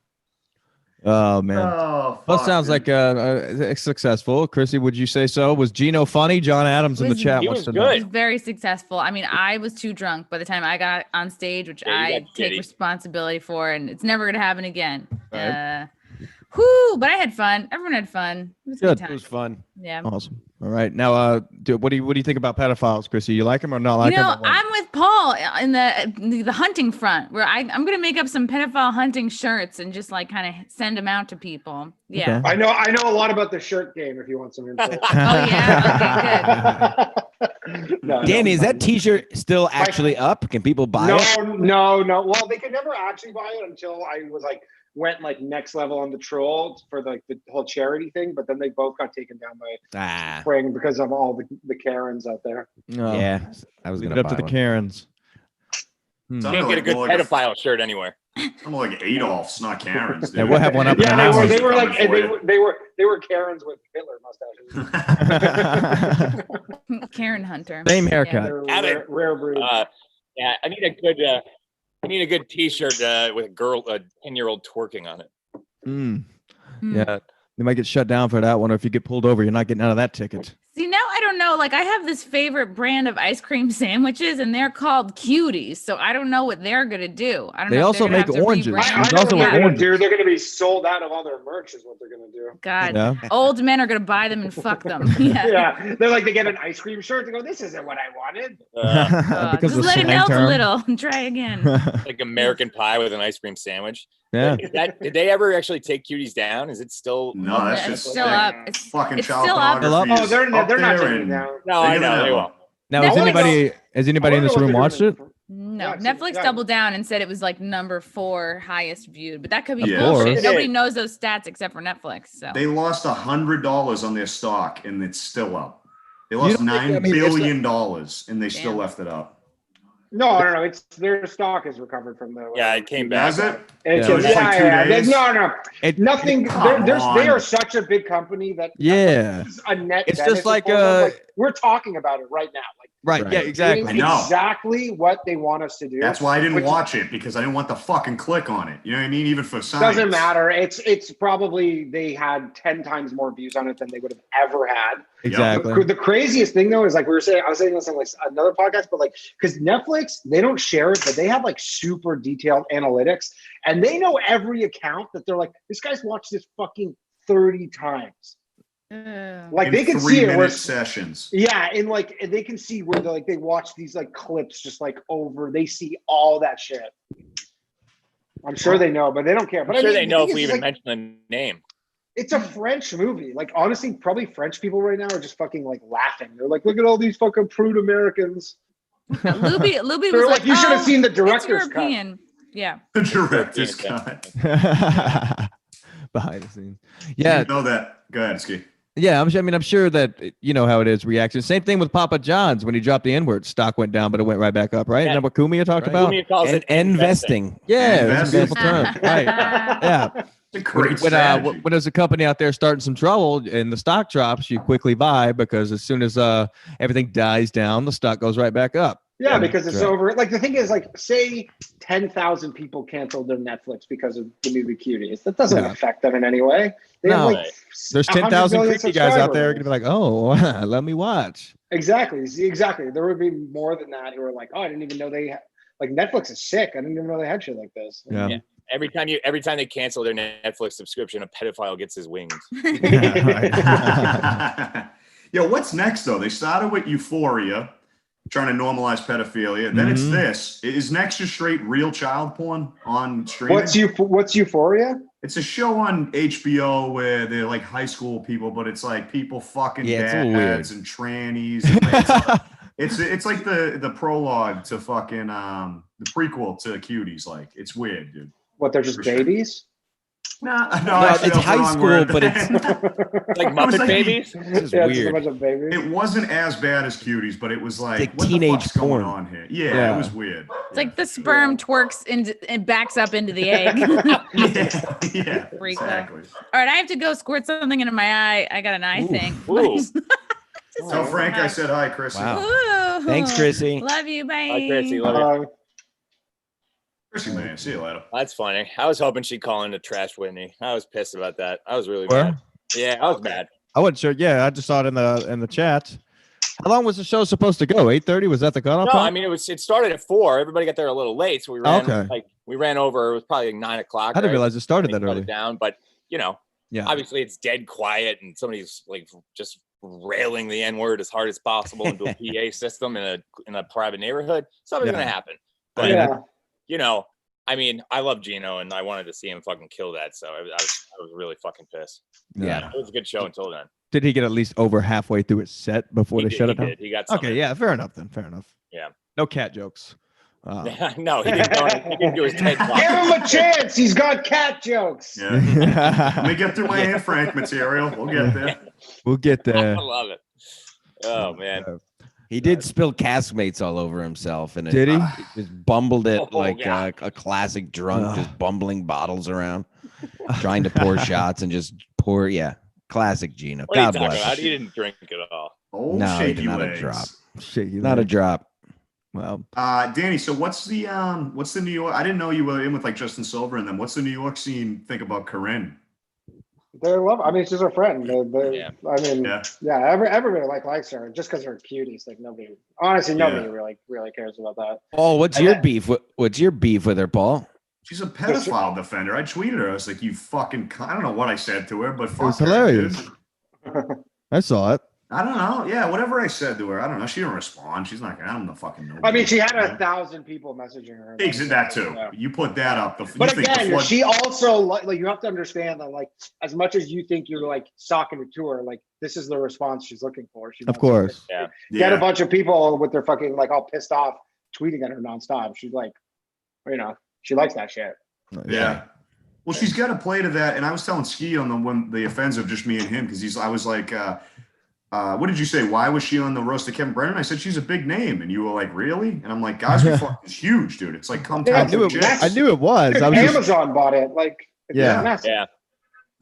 Oh, man. Oh, Well, fuck, sounds dude. like successful. Chrissy, would you say so? Was Gino funny? John Adams in the Was- chat he wants was to It know. good. was very successful. I mean, I was too drunk by the time I got on stage, which Yeah, you I got take giddy. responsibility for, and it's never gonna happen again. Right. But I had fun. Everyone had fun. It was a Good. good It time. was fun. Yeah. Awesome. All right. Now, what do you think about pedophiles, Chrissy? You like them or not like them? I'm with Paul in the hunting front, where I'm gonna make up some pedophile hunting shirts and just like kind of send them out to people. Yeah. Okay. I know a lot about the shirt game if you want some info. Oh yeah. Okay. No, Danny, is that no. T-shirt still actually up? Can people buy it? No. Well, they could never actually buy it until I went next level on the troll for the whole charity thing, but then they both got taken down by Ah, Spring because of all the Karens out there. No. yeah. I was Leave gonna it up to buy the one. Karens. Sounded Can't get a like good more like pedophile shirt anywhere. I'm like Adolf's, not Karen's. Dude. Yeah, we'll have one up in Yeah, the house. they were like Coming for you. they were Karens with Hitler mustaches. Karen Hunter. Same Yeah. haircut. They're Add it. rare breed. Yeah, I need a good T-shirt with a 10-year-old twerking on it. Mm. Hmm. Yeah. They might get shut down for that one, or if you get pulled over, you're not getting out of that ticket. See, now I don't know. Like, I have this favorite brand of ice cream sandwiches, and they're called Cuties. So I don't know what they're gonna do. I don't They know. if also they're gonna make have to oranges. rebrand. I There's know also what they're gonna oranges. do. They're gonna be sold out of all their merch, is what they're gonna do. God, Yeah. old men are gonna buy them and fuck them. Yeah. Yeah, they're like they get an ice cream shirt. They go, "This isn't what I wanted." Because Just of let it slang melt term. a little and try again. Like American Pie with an ice cream sandwich. Yeah. Did they ever actually take Cuties down? Is it still? No, up? that's it's just still up. It's fucking it's child still up. pornography. Oh, is they're up not there taking it and down. No, I bigger know than they ever. won't. Now, Netflix- has anybody in this room watched it? No, Yeah, I've seen- Netflix yeah. doubled down and said it was like number 4 highest viewed, but that could be Of bullshit. course. Nobody It is. knows those stats except for Netflix. So They lost $100 on their stock, and it's still up. They You lost don't think- I $9 mean, it's billion, and they still Damn. left it up. No, it's their stock has recovered from the. Yeah, it came back. Has it? It's Yeah. yeah, Just like 2 days? No. Nothing. Come They on. are such a big company that Yeah. Netflix is a net. It's just benefit like, for them. Like, we're talking about it right now. Like Right. Yeah, Right. exactly. I know. exactly what they want us to do. That's why I didn't which watch it, because I didn't want the fucking click on it. You know what I mean? Even for science. Doesn't matter. It's probably they had 10 times more views on it than they would have ever had. Exactly. The craziest thing though is like I was saying this on like another podcast, but like because Netflix, they don't share it, but they have like super detailed analytics, and they know every account that they're like, this guy's watched this fucking 30 times. Like In they can see it 3-minute where sessions. yeah, and like they can see where they watch these like clips just like over. They see all that shit. I'm sure they know, but they don't care. But I'm sure I mean, they know the if thing we is, even like, mention the name. it's a French movie. Like honestly, probably French people right now are just fucking like laughing. They're like, look at all these fucking prude Americans. Luby They're was like, you should have seen the it's director's cut. European. Yeah. The director's cut. Behind the scenes. Yeah. Yeah. You know that. Go ahead, Ski. Yeah, I'm sure that you know how it is. Reaction. Same thing with Papa John's when he dropped the N-word. Stock went down, but it went right back up. Right? Yeah. Isn't that what Kumia talked Right. about? Kumia calls And it investing. Yeah, it's a beautiful term. Investing. Right? Yeah. It's a great When strategy. there's a company out there starting some trouble and the stock drops, you quickly buy because as soon as everything dies down, the stock goes right back up. Yeah, because it's Right. over. Like the thing is, like, say 10,000 people canceled their Netflix because of the movie Cuties. That doesn't Yeah. affect them in any way. They No. have like There's 100 10,000 million creepy guys out there subscribers. gonna be like, oh, let me watch. Exactly. There would be more than that who are like, oh, I didn't even know they like Netflix is sick. I didn't even know they had shit like this. Yeah. Yeah. Every time they cancel their Netflix subscription, a pedophile gets his wings. Yo, what's next though? They started with Euphoria, trying to normalize pedophilia. Then it's Mhm. this. Is next just straight real child porn on streaming? What's Euphoria? It's a show on HBO where they're like high school people, but it's like people fucking Yeah, it's a little weird. dads and trannies. And it's like the prologue to fucking the prequel to Cuties. Like it's weird, dude. What, they're just For sure. babies? No, it's actually, that's the high wrong school, word. but it's- Like It was Muppet like- Babies? This is Yeah, just a weird. bunch of babies. It wasn't as bad as Cuties, but it was like, Like what teenage the fuck's porn. going on here? Yeah, Yeah. it was weird. It's like the sperm twerks and backs up into the egg. yeah, Freak though. exactly. All right, I have to go squirt something into my eye. I got an eye thing. Ooh. Just Tell Frank I said hi, Chris. Wow. Ooh. Thanks, Chrissy. Love you. Bye. Hi, Chrissy. Love you. Chrissy, man. See you later. That's funny. I was hoping she'd call in to trash Whitney. I was pissed about that. I was really Where? mad. Yeah, I was mad. I wasn't sure. Yeah, I just saw it in the chat. How long was the show supposed to go? 8:30? Was that the cutoff? No, time? I mean it started at 4. Everybody got there a little late, so we ran over. It was probably like 9 o'clock. I didn't right? realize it started They that shut early. it down, but you know, Yeah. obviously it's dead quiet, and somebody's like just railing the N-word as hard as possible into a PA system in a private neighborhood. Something's Yeah. gonna happen. But Yeah. you know, I mean, I love Gino, and I wanted to see him fucking kill that. So I was really fucking pissed. Yeah. It was a good show until then. Did he get at least over halfway through his set before He they did, shut he it down? did. He got something. Okay, yeah, fair enough then. Fair enough. Yeah. No cat jokes. No, he didn't do his TED talk. Give him a chance. He's got cat jokes. Yeah. Let me get through my Anne Frank material. We'll get there. We'll get I there. love it. Oh man. He did spill Castmates all over himself, and Did he? just bumbled it Oh, like God. a classic drunk, Ugh. just bumbling bottles around, trying to pour shots and just pour. Yeah, classic Gino. What are you God talking bless. about? him. He didn't drink at all. Oh, No, he shaky did not a legs. drop. Shaky Not a leg. drop. Well, Danny, so what's the New York? I didn't know you were in with like Justin Silver and them. What's the New York scene think about Corinne? They're love. I mean, she's a friend. Yeah. I mean, Yeah. everybody likes her just because they're cuties. Like nobody, honestly, nobody really cares about that. Paul, what's your beef? What's your beef with her, Paul? She's a pedophile defender. I tweeted her. I was like, you fucking, I don't know what I said to her, but fuck was her, hilarious. dude. I saw it. I don't know. Yeah, whatever I said to her, I don't know. She didn't respond. She's not. I don't know. Fucking know. I mean, she had 1,000 people messaging her. That too. Yeah. You put that up. But again, she also like you have to understand that like as much as you think you're like stalking it to her, like this is the response she's looking for. She Of course. Get a bunch of people with their fucking like all pissed off tweeting at her nonstop. She's like, you know, she likes that shit. Yeah. Well, she's got to play to that. And I was telling Ski on the offensive, just me and him, because I was like, what did you say? Why was she on the roast of Kevin Brennan? I said, she's a big name. And you were like, really? And I'm like, guys, we fucking is huge, dude. It's like, come I time knew it was. I was Amazon bought it. Like, Yeah.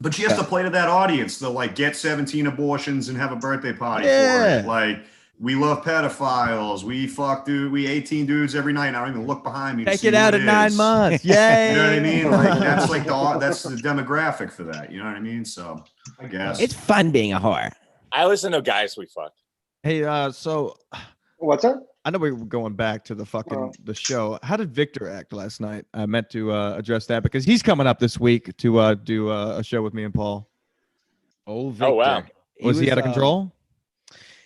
But she has to play to that audience. They'll like get 17 abortions and have a birthday party for it. Like, we love pedophiles. We fuck, dude. We 18 dudes every night. I don't even look behind me. Take it out at 9 months. Yay. You know what I mean? Like that's like that's the demographic for that. You know what I mean? So I guess It's fun being a whore. I listen to guys we fucked. Hey, so what's that? I know we were going back to the show. How did Victor act last night? I meant to address that because he's coming up this week to do a show with me and Paul. Oh, Victor. Oh wow. Was he out of control?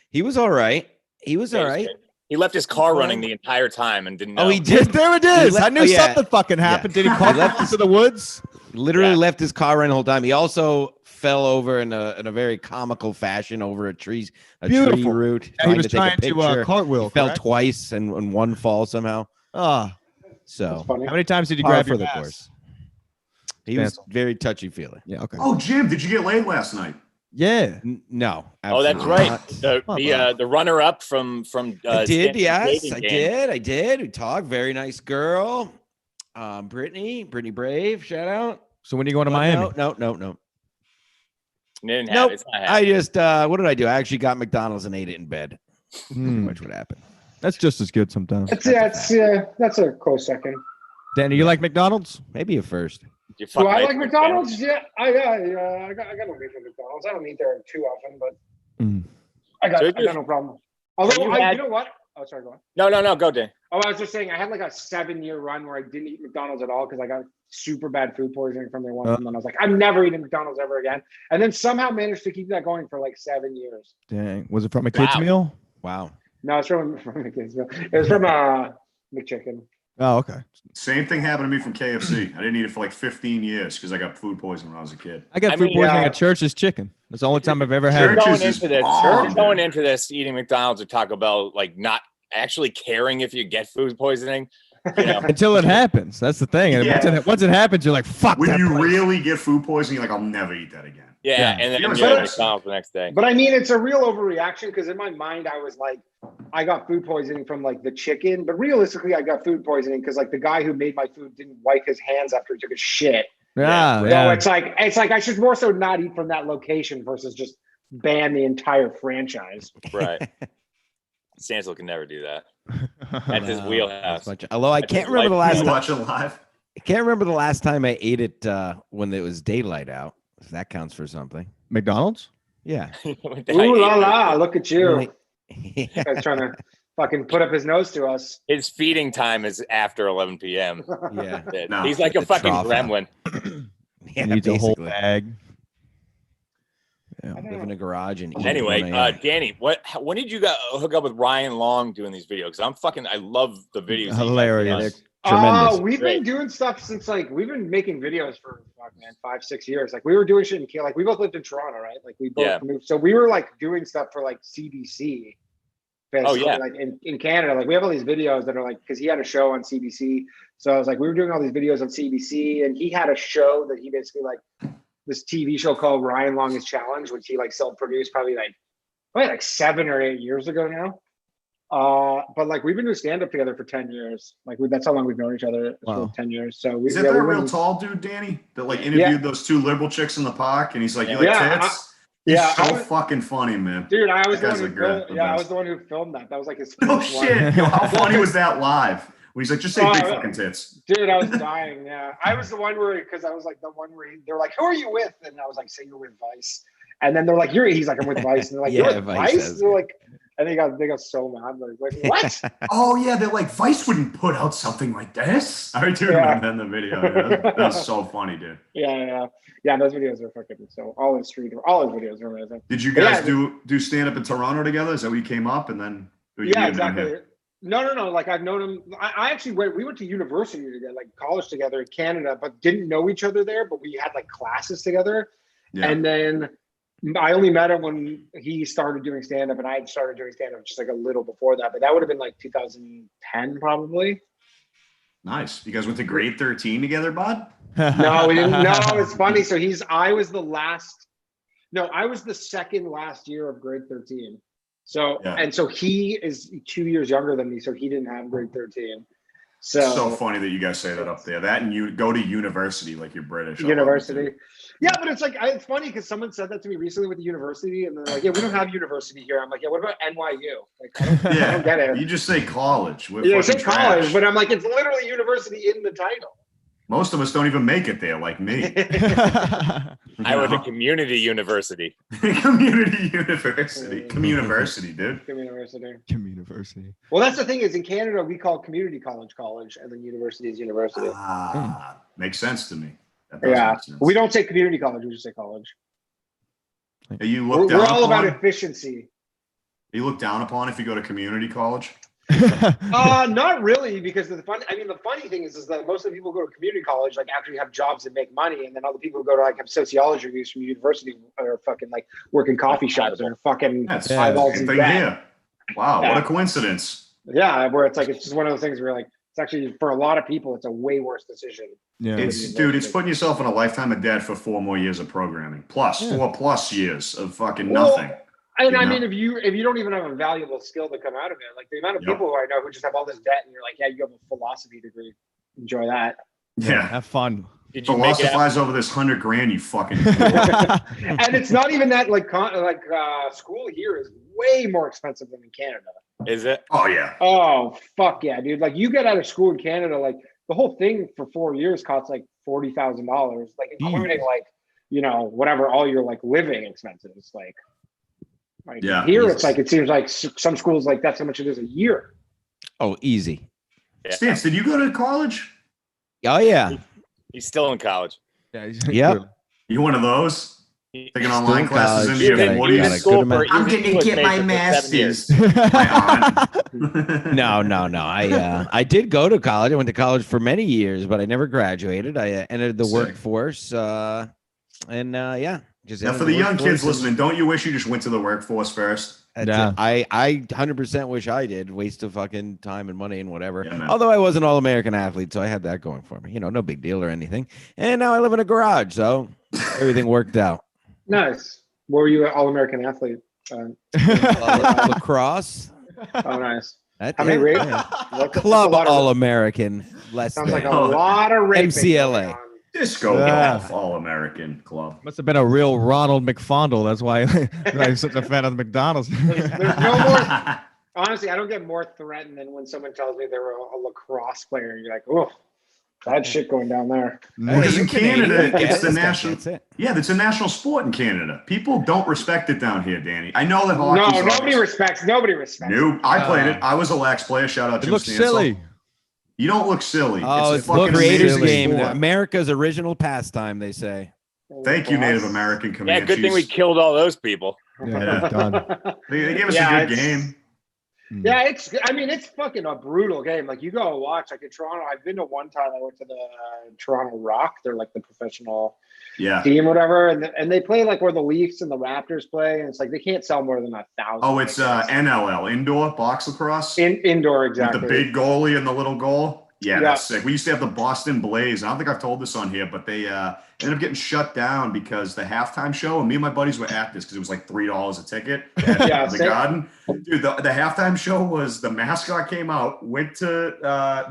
He was all right. He was all right. He left his car running the entire time and didn't know. Oh, he did. There it is. I knew something fucking happened. Did he call left into the woods? Literally left his car running the whole time. He also fell over in a very comical fashion over a tree root. Yeah, he was trying to cartwheel. He fell twice and one fall somehow. So how many times did you grab your course? He was very touchy feely. Yeah. Okay. Oh, Jim, did you get laid last night? Yeah. No. Oh, that's right. The runner up from I did. Yes, I did. I did. We talked. Very nice girl. Brittany Brave. Shout out. So when are you going to Miami? No. Didn't have Nope. it. It's not I just what did I do? I actually got McDonald's and ate it in bed. Pretty much what happened. That's just as good sometimes. That's a close second. Danny, you like McDonald's? Maybe a first. Do I like McDonald's? Yeah, I got no beef with McDonald's. I don't eat there too often, but I got no problem. Although you know what? Oh, sorry, go on. No, go Dan. Oh, I was just saying I had like a 7-year run where I didn't eat McDonald's at all because I got super bad food poisoning from there once, and then I was like, I'm never eating McDonald's ever again. And then somehow managed to keep that going for like 7 years. Dang, was it from a kid's meal? Wow. No, it's from a kid's meal. It was from McChicken. Oh, okay. Same thing happened to me from KFC. I didn't eat it for like 15 years because I got food poisoning when I was a kid. I got food poisoning at Church's Chicken. That's the only time I've ever had it. Going into this, eating McDonald's or Taco Bell, like not actually caring if you get food poisoning. You know? Until it happens. That's the thing. And once it happens, you're like, fuck. When you really get food poisoning, you're like, I'll never eat that again. Yeah. And then you go to McDonald's the next day. But I mean, it's a real overreaction because in my mind, I was like, I got food poisoning from like the chicken, but realistically, I got food poisoning because like the guy who made my food didn't wipe his hands after he took a shit. So it's like I should more so not eat from that location versus just ban the entire franchise. Right. Stancil can never do that. That's his wheelhouse. Although I can't remember the last time. Watch it live. I can't remember the last time I ate it when it was daylight out. If that counts for something. McDonald's? Yeah. Ooh la la! Look at you. Guy's trying to fucking put up his nose to us. His feeding time is after 11 p.m. Yeah. No, he's like a fucking gremlin. He needs a whole bag. Yeah. Live in a garage and eat. Anyway, Danny, when did you hook up with Ryan Long doing these videos? I love the videos. Hilarious. We've been doing stuff since like we've been making videos for 5-6 years. Like we were doing shit in we both lived in Toronto, right? Like we both moved, so we were like doing stuff for like CBC. Like in Canada, like we have all these videos that are like because he had a show on CBC. So I was like, we were doing all these videos on CBC, and he had a show that he basically like this TV show called Ryan Long's Challenge, which he like self-produced probably like 7 or 8 years ago now. But like we've been doing stand-up together for 10 years. Like that's how long we've known each other for 10 years. So is that that real tall dude, Danny, that like interviewed those two liberal chicks in the park, and he's like, "You like tits?" He's so fucking funny, man. Dude, I was the one who filmed. I was the one who filmed that. That was like his first no shit. Yo, how funny was that live? When he's like, just say big fucking tits. Dude, I was dying. Yeah, I was the one where because I was like the one where they're like, "Who are you with?" And I was like, "Say you're with Vice." And then they're like, he's like, "I'm with Vice." And they're like, "You're with Vice?" They're like, And they got so mad. Like what? Oh yeah, they're like Vice wouldn't put out something like this. I do remember that in the video. Yeah, that was so funny, dude. Yeah. Those videos are fucking so. All his videos are amazing. Did you guys do stand up in Toronto together? Is that where you came up and then? Yeah, exactly. No. Like I've known him. I actually we went to university together, like college together in Canada, but didn't know each other there. But we had like classes together, and then I only met him when he started doing stand up, and I had started doing stand up just like a little before that. But that would have been like 2010 probably. Nice. You guys went to grade 13 together, bud? No, we didn't. No, it's funny. So I was the second last year of grade 13. So and so he is 2 years younger than me, so he didn't have grade 13. So funny that you guys say that up there. That and you go to university like you're British. University. Yeah, but it's like it's funny because someone said that to me recently with the university, and they're like, "Yeah, we don't have university here." I'm like, "Yeah, what about NYU?" Like, I don't get it. You just say college. Yeah, say college, but I'm like, it's literally university in the title. Most of us don't even make it there, like me. I went to community university. Community university, dude. Community. Well, that's the thing is in Canada we call community college, and then university is university. Makes sense to me. Yeah, we don't say community college; we just say college. You we're all about efficiency. You look down upon if you go to community college. Not really, because the funny thing is that most of the people who go to community college like after you have jobs and make money, and then all the people who go to like have sociology degrees from university are fucking like working coffee shops and are fucking eyeballs in debt. Wow, what a coincidence. Yeah, where it's just one of those things where like it's actually for a lot of people it's a way worse decision. Yeah, it's putting yourself in a lifetime of debt for 4 more years of programming, plus 4+ years of fucking nothing. And I mean, if you don't even have a valuable skill to come out of it, like the amount of people who I know who just have all this debt, and you're like, yeah, you have a philosophy degree, enjoy that. Yeah, have fun. Did you philosophize over this $100,000, you fucking. And it's not even that school here is way more expensive than in Canada. Is it? Oh yeah. Oh fuck yeah, dude! Like you get out of school in Canada, like the whole thing for 4 years costs like $40,000, like including whatever all your like living expenses, like. Here it's like it seems like some schools like that's how much it is a year. Oh, easy. Stance, did you go to college? Oh yeah. He's still in college. Yep. You one of those? Taking online classes into your 40s? I'm gonna get my master's. No. I did go to college. I went to college for many years, but I never graduated. I entered the workforce. Now, for the young kids listening, don't you wish you just went to the workforce first? Yeah. I 100% wish I did. Waste of fucking time and money and whatever. Yeah, although I was an all-American athlete, so I had that going for me. No big deal or anything. And now I live in a garage, so everything worked out. Nice. What were you an all-American athlete? Lacrosse. Oh, nice. How many club all-American? Sounds like a lot of raping. MCLA. Disco golf all-American club. Must have been a real Ronald McFondle. That's why I'm such a fan of the McDonald's. There's no more. Honestly, I don't get more threatened than when someone tells me they were a lacrosse player. You're like, oh, bad shit going down there. Because in Canada, it's the national. Yeah, it's a national sport in Canada. People don't respect it down here, Danny. I know that hockey. No, nobody respects. Nobody respects. Nope. I played it. I was a lax player. Shout out to Jim Stansel. Silly. You don't look silly. Oh, it's the Creators game. America's original pastime, they say. Thank you, Native American Comanches. Yeah, good thing we killed all those people. Yeah, done. They gave us a good game. Yeah, it's fucking a brutal game. Like you go watch, like in Toronto. I've been to one time. I went to the Toronto Rock. They're like the professional team, or whatever, and they play like where the Leafs and the Raptors play, and it's like they can't sell more than 1,000. Oh, it's NLL, indoor box lacrosse. Indoor, exactly. With the big goalie and the little goal. Yeah, that's sick. We used to have the Boston Blaze. I don't think I've told this on here, but they ended up getting shut down because the halftime show, and me and my buddies were at this because it was like $3 a ticket at the Garden. Dude, the halftime show was the mascot came out, went to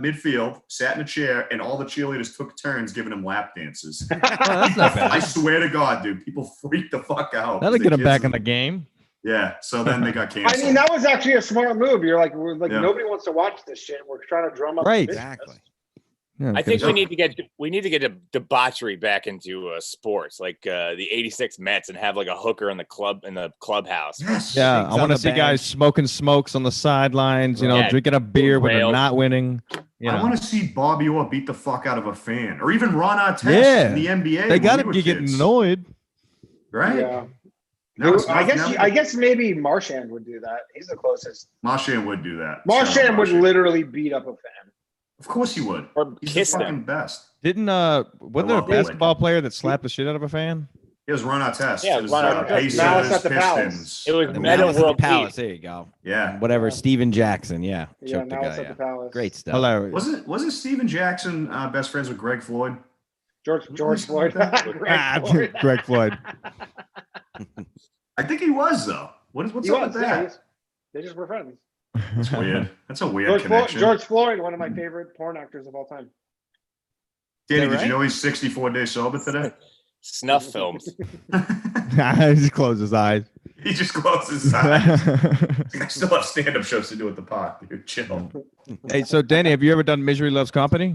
midfield, sat in a chair, and all the cheerleaders took turns giving him lap dances. Oh, that's not bad. I swear to God, dude, people freaked the fuck out. That'll get him back in the game. Yeah, so then they got canceled. I mean, that was actually a smart move. You're like, nobody wants to watch this shit. We're trying to drum up. Right, exactly. Yeah, I think gonna- we need to get a debauchery back into sports, like the '86 Mets, and have like a hooker in the clubhouse. Yes. Yeah, Pigs I want on to the see guys bench. smoking smokes on the sidelines. You know, Yeah. drinking a beer when they're Rails. not winning. You I know, want to see Bobby Orr beat the fuck out of a fan, or even Ron Artest Yeah. in the NBA. they when got we to were be getting kids, annoyed. right? Yeah. Now it's I not- now- guess maybe Marchand would do that. He's the closest. Marchand would do that. Marchand Shout out would Marchand. literally beat up a fan. Of course he would. Or He's kiss the them. fucking best. Didn't wasn't there a love Blake. basketball player that slapped the shit out of a fan? It was Ron Artest. Yeah, it was Ron Artest. Pacers, Malice at the Palace. Pistons. It was The Meta Malice at the World Palace. Peace. There you go. Yeah. Whatever. Yeah. Steven Jackson. Yeah. Yeah, Choked the now it's guy at the out. Palace. Great stuff. Hilarious. Wasn't Steven Jackson best friends with Greg Floyd? George Floyd. Ah, Greg Floyd. Greg Floyd. I think he was though. What's He up was, with yeah, that? they just were friends. That's weird. That's a weird connection. George Floyd, one of my favorite porn actors of all time. Danny, Is that did you know he's 64 days sober today? Snuff films. He just closed his eyes. He just closed his eyes. I still have stand-up shows to do at the park, dude. Chill. Hey, so Danny, have you ever done Misery Loves Company?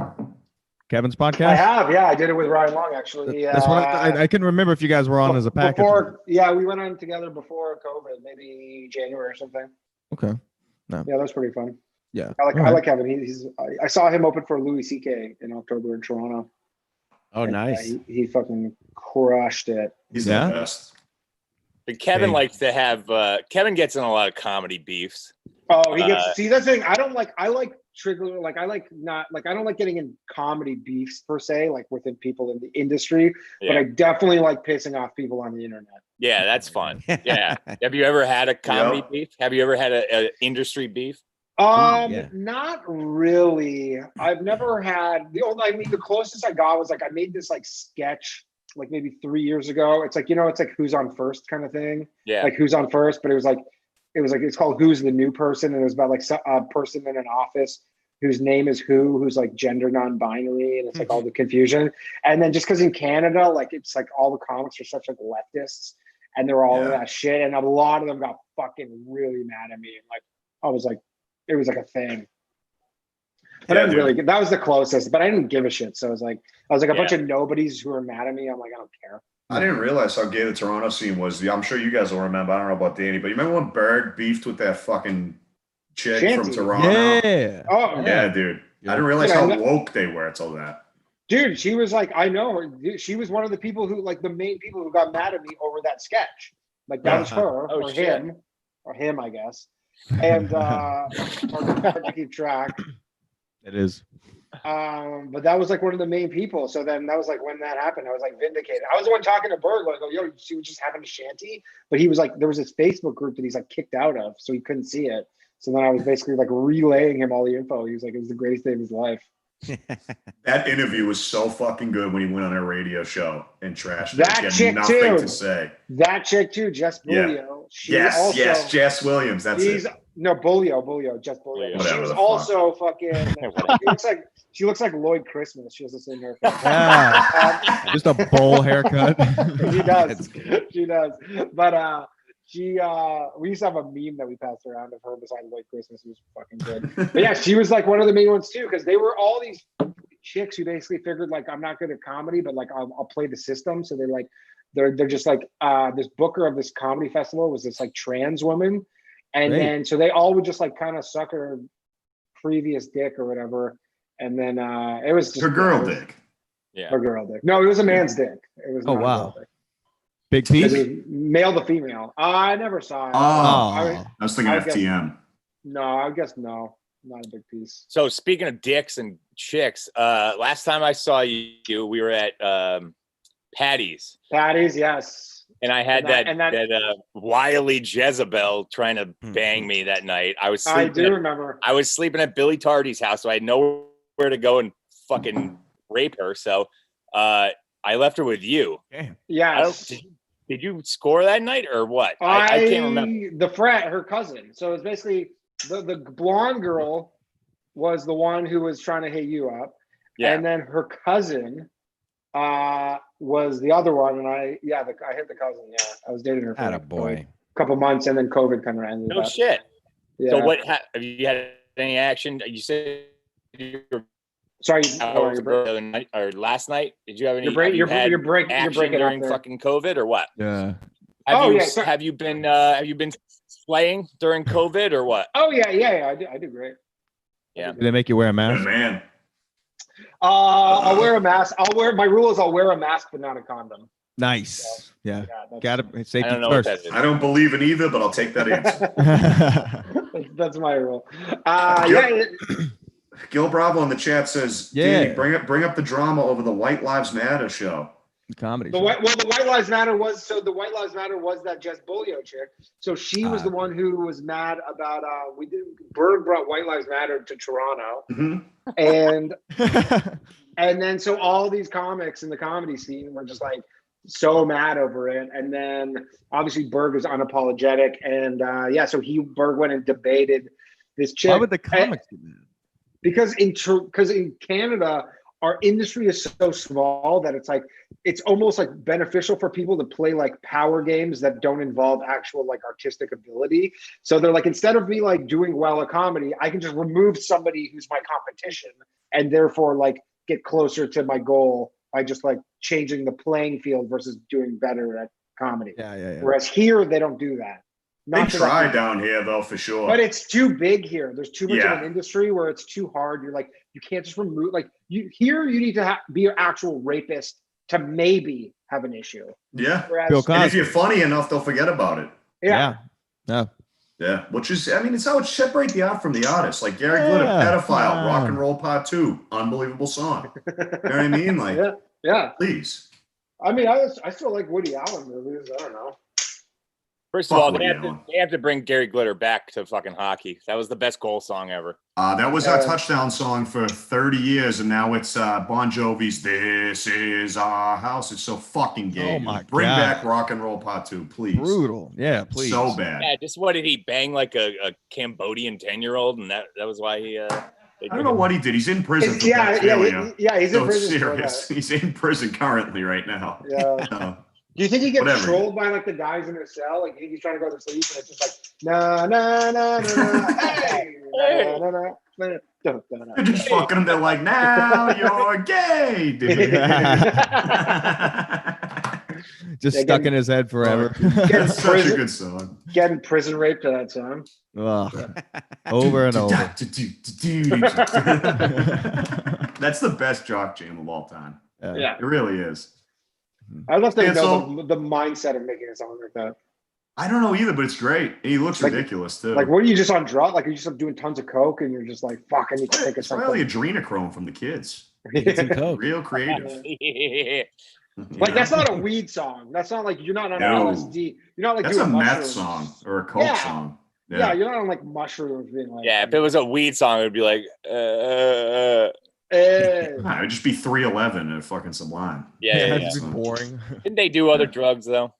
Kevin's podcast? I have, yeah. I did it with Ryan Long, actually. That's what I can remember if you guys were on as a package. Yeah, we went on together before COVID, maybe January or something. Okay. Yeah, that was pretty fun. Yeah. I All right. like Kevin. I saw him open for Louis C.K. in October in Toronto. Oh, And, nice. he fucking crushed it. He's Yeah? the best. But Kevin Hey. likes to have. Kevin gets in a lot of comedy beefs. Oh, he gets see that's the thing. I like trigger like I like not like I don't like getting in comedy beefs per se, like within people in the industry, but Yeah. I definitely like pissing off people on the internet. Yeah, that's fun. Yeah. Have you ever had a comedy Yep. beef? Have you ever had a industry beef? yeah. Not really. I've never had the closest I got was like I made this like sketch like maybe 3 years ago. It's like, it's like Who's on First kind of thing. Yeah. Like Who's on First, but it's called Who's the New Person, and it was about like a person in an office whose name is who's like gender non-binary, and it's like all the confusion. And then just because in Canada, like it's like all the comics are such like leftists, and they're all that shit, and a lot of them got fucking really mad at me, and like I was like, it was like a thing. But I didn't really. That was the closest, but I didn't give a shit. So I was like a bunch of nobodies who were mad at me. I'm like, I don't care. I didn't realize how gay the Toronto scene was. I'm sure you guys will remember. I don't know about Danny, but you remember when Berg beefed with that fucking chick from Shanty. Toronto? Yeah. Oh Yeah, dude. I didn't realize how woke they were until that. dude, she was like, I know her. Dude, she was one of the people who, like, the main people who got mad at me over that sketch. Like, that was her Oh, or shit. him, I guess. And hard to keep track. It is. But that was like one of the main people. So then that was like when that happened, I was like vindicated. I was the one talking to Berg, like, oh, yo, she was just having a shanty. But he was like, there was this Facebook group that he's like kicked out of, so he couldn't see it. So then I was basically like relaying him all the info. He was like, it was the greatest day of his life. That interview was so fucking good when he went on a radio show and trashed That it. He chick had nothing too. to say. That chick too, Jess Yeah. Bulio. She Yes, also, yes, Jess Williams. That's she's it. no Bulio, Jess Bulio. Whatever She was the fuck. also fucking. she looks like Lloyd Christmas. She has the same haircut. Yeah. Just a bowl haircut. She does. She does. But we used to have a meme that we passed around of her beside Lloyd Christmas. It was fucking good. But yeah, she was like one of the main ones too, because they were all these chicks who basically figured like, I'm not good at comedy, but like I'll play the system. So they're just like this booker of this comedy festival was this like trans woman. And Great. then so they all would just like kind of suck her previous dick or whatever. And then it was just Her girl dick. Yeah. her girl dick. No, it was a man's dick. It was Oh, not a wow. girl dick. Big It piece. was male to female. I never saw it. Oh, Oh. I was thinking I guess- FTM. No, I guess no. Not a big piece. So speaking of dicks and chicks, last time I saw you, we were at Patty's, Patties, yes. and I had And that- that wily Jezebel trying to bang me that night. I was I sleeping. do remember. I was sleeping at Billy Tardy's house, so I had nowhere to go and fucking rape her. So I left her with you. Yes. Did you score that night or what? I can't remember. The frat, her cousin. So it's basically the blonde girl was the one who was trying to hit you up. Yeah. And then her cousin was the other one. And I hit the cousin. Yeah. I was dating her for Atta like boy. a couple months, and then COVID kind of ended No up. shit. Yeah. So what have you had any action? You said you're Sorry, How was the other night or last night? Did you have any? you're breaking action up during there. fucking COVID or what? Yeah. Have you been playing during COVID or what? Oh yeah. I do great. Yeah. Do they make you wear a Good mask? man. I'll wear a mask. My rule is I'll wear a mask but not a condom. Nice. Yeah. that's- Got it. Safety I don't know what first. that is. I don't believe in either, but I'll take that answer. That's my rule. Gil Bravo in the chat says, Yeah. Danny, bring up the drama over the White Lives Matter show. Comedy. The White Lives Matter was that Jess Bulio chick. So she was the one who was mad about Berg brought White Lives Matter to Toronto, and then so all these comics in the comedy scene were just like so mad over it, and then obviously Berg is unapologetic, and so Berg went and debated this chick. Why would the comics do that? Because in Canada, our industry is so small that it's almost like beneficial for people to play like power games that don't involve actual like artistic ability. So they're like, instead of me like doing well at comedy, I can just remove somebody who's my competition and therefore like get closer to my goal by just like changing the playing field versus doing better at comedy. Yeah. Whereas here, they don't do that. They try down here though, for sure. But it's too big here. There's too much of an industry where it's too hard. You're like, you can't just remove you need to be an actual rapist to maybe have an issue. Yeah. Whereas, and if you're funny enough, they'll forget about it. Yeah. Yeah. Which is, I mean, it's how it separates the art from the artist. Like Gary Glitter, Pedophile, Rock and Roll Part 2, unbelievable song. You know what I mean? Like, please. I mean, I still like Woody Allen movies. I don't know. First of all, they have to bring Gary Glitter back to fucking hockey. That was the best goal song ever. That was our touchdown song for 30 years, and now it's Bon Jovi's "This Is Our House." It's so fucking gay. Oh my Bring God. back Rock and Roll Part 2, please. Brutal. Yeah, please. So bad. Yeah, just what did he bang like a Cambodian 10-year-old, and that was why he. I don't know what he did. He's in prison for pedophilia. He's in prison. Serious. He's in prison currently right now. Yeah. Do you think he gets trolled by like the guys in his cell? Like he's trying to go to sleep and it's just like na na na na hey na na na. They're just fucking him. They're like, now you're gay, dude. Just stuck in his head forever. That's such a good song. Getting prison raped to that song. Over and over. That's the best jock jam of all time. Yeah. It really is. I'd love to know the mindset of making a song like that. I don't know either, but it's great. He looks ridiculous too. Like, what are you just on drugs? Like, are you just doing tons of coke and you're just like, fuck, I need to take a song. It's probably adrenochrome from the kids. Real creative. Like, that's not a weed song. That's not like you're not on LSD. You're not like that's doing a meth mushrooms. song or a coke song. Yeah, you're not on like mushrooms being like. Yeah, if it was a weed song, it would be like. It would just be 311 at fucking Sublime. Yeah. That'd be boring. Didn't they do other drugs though?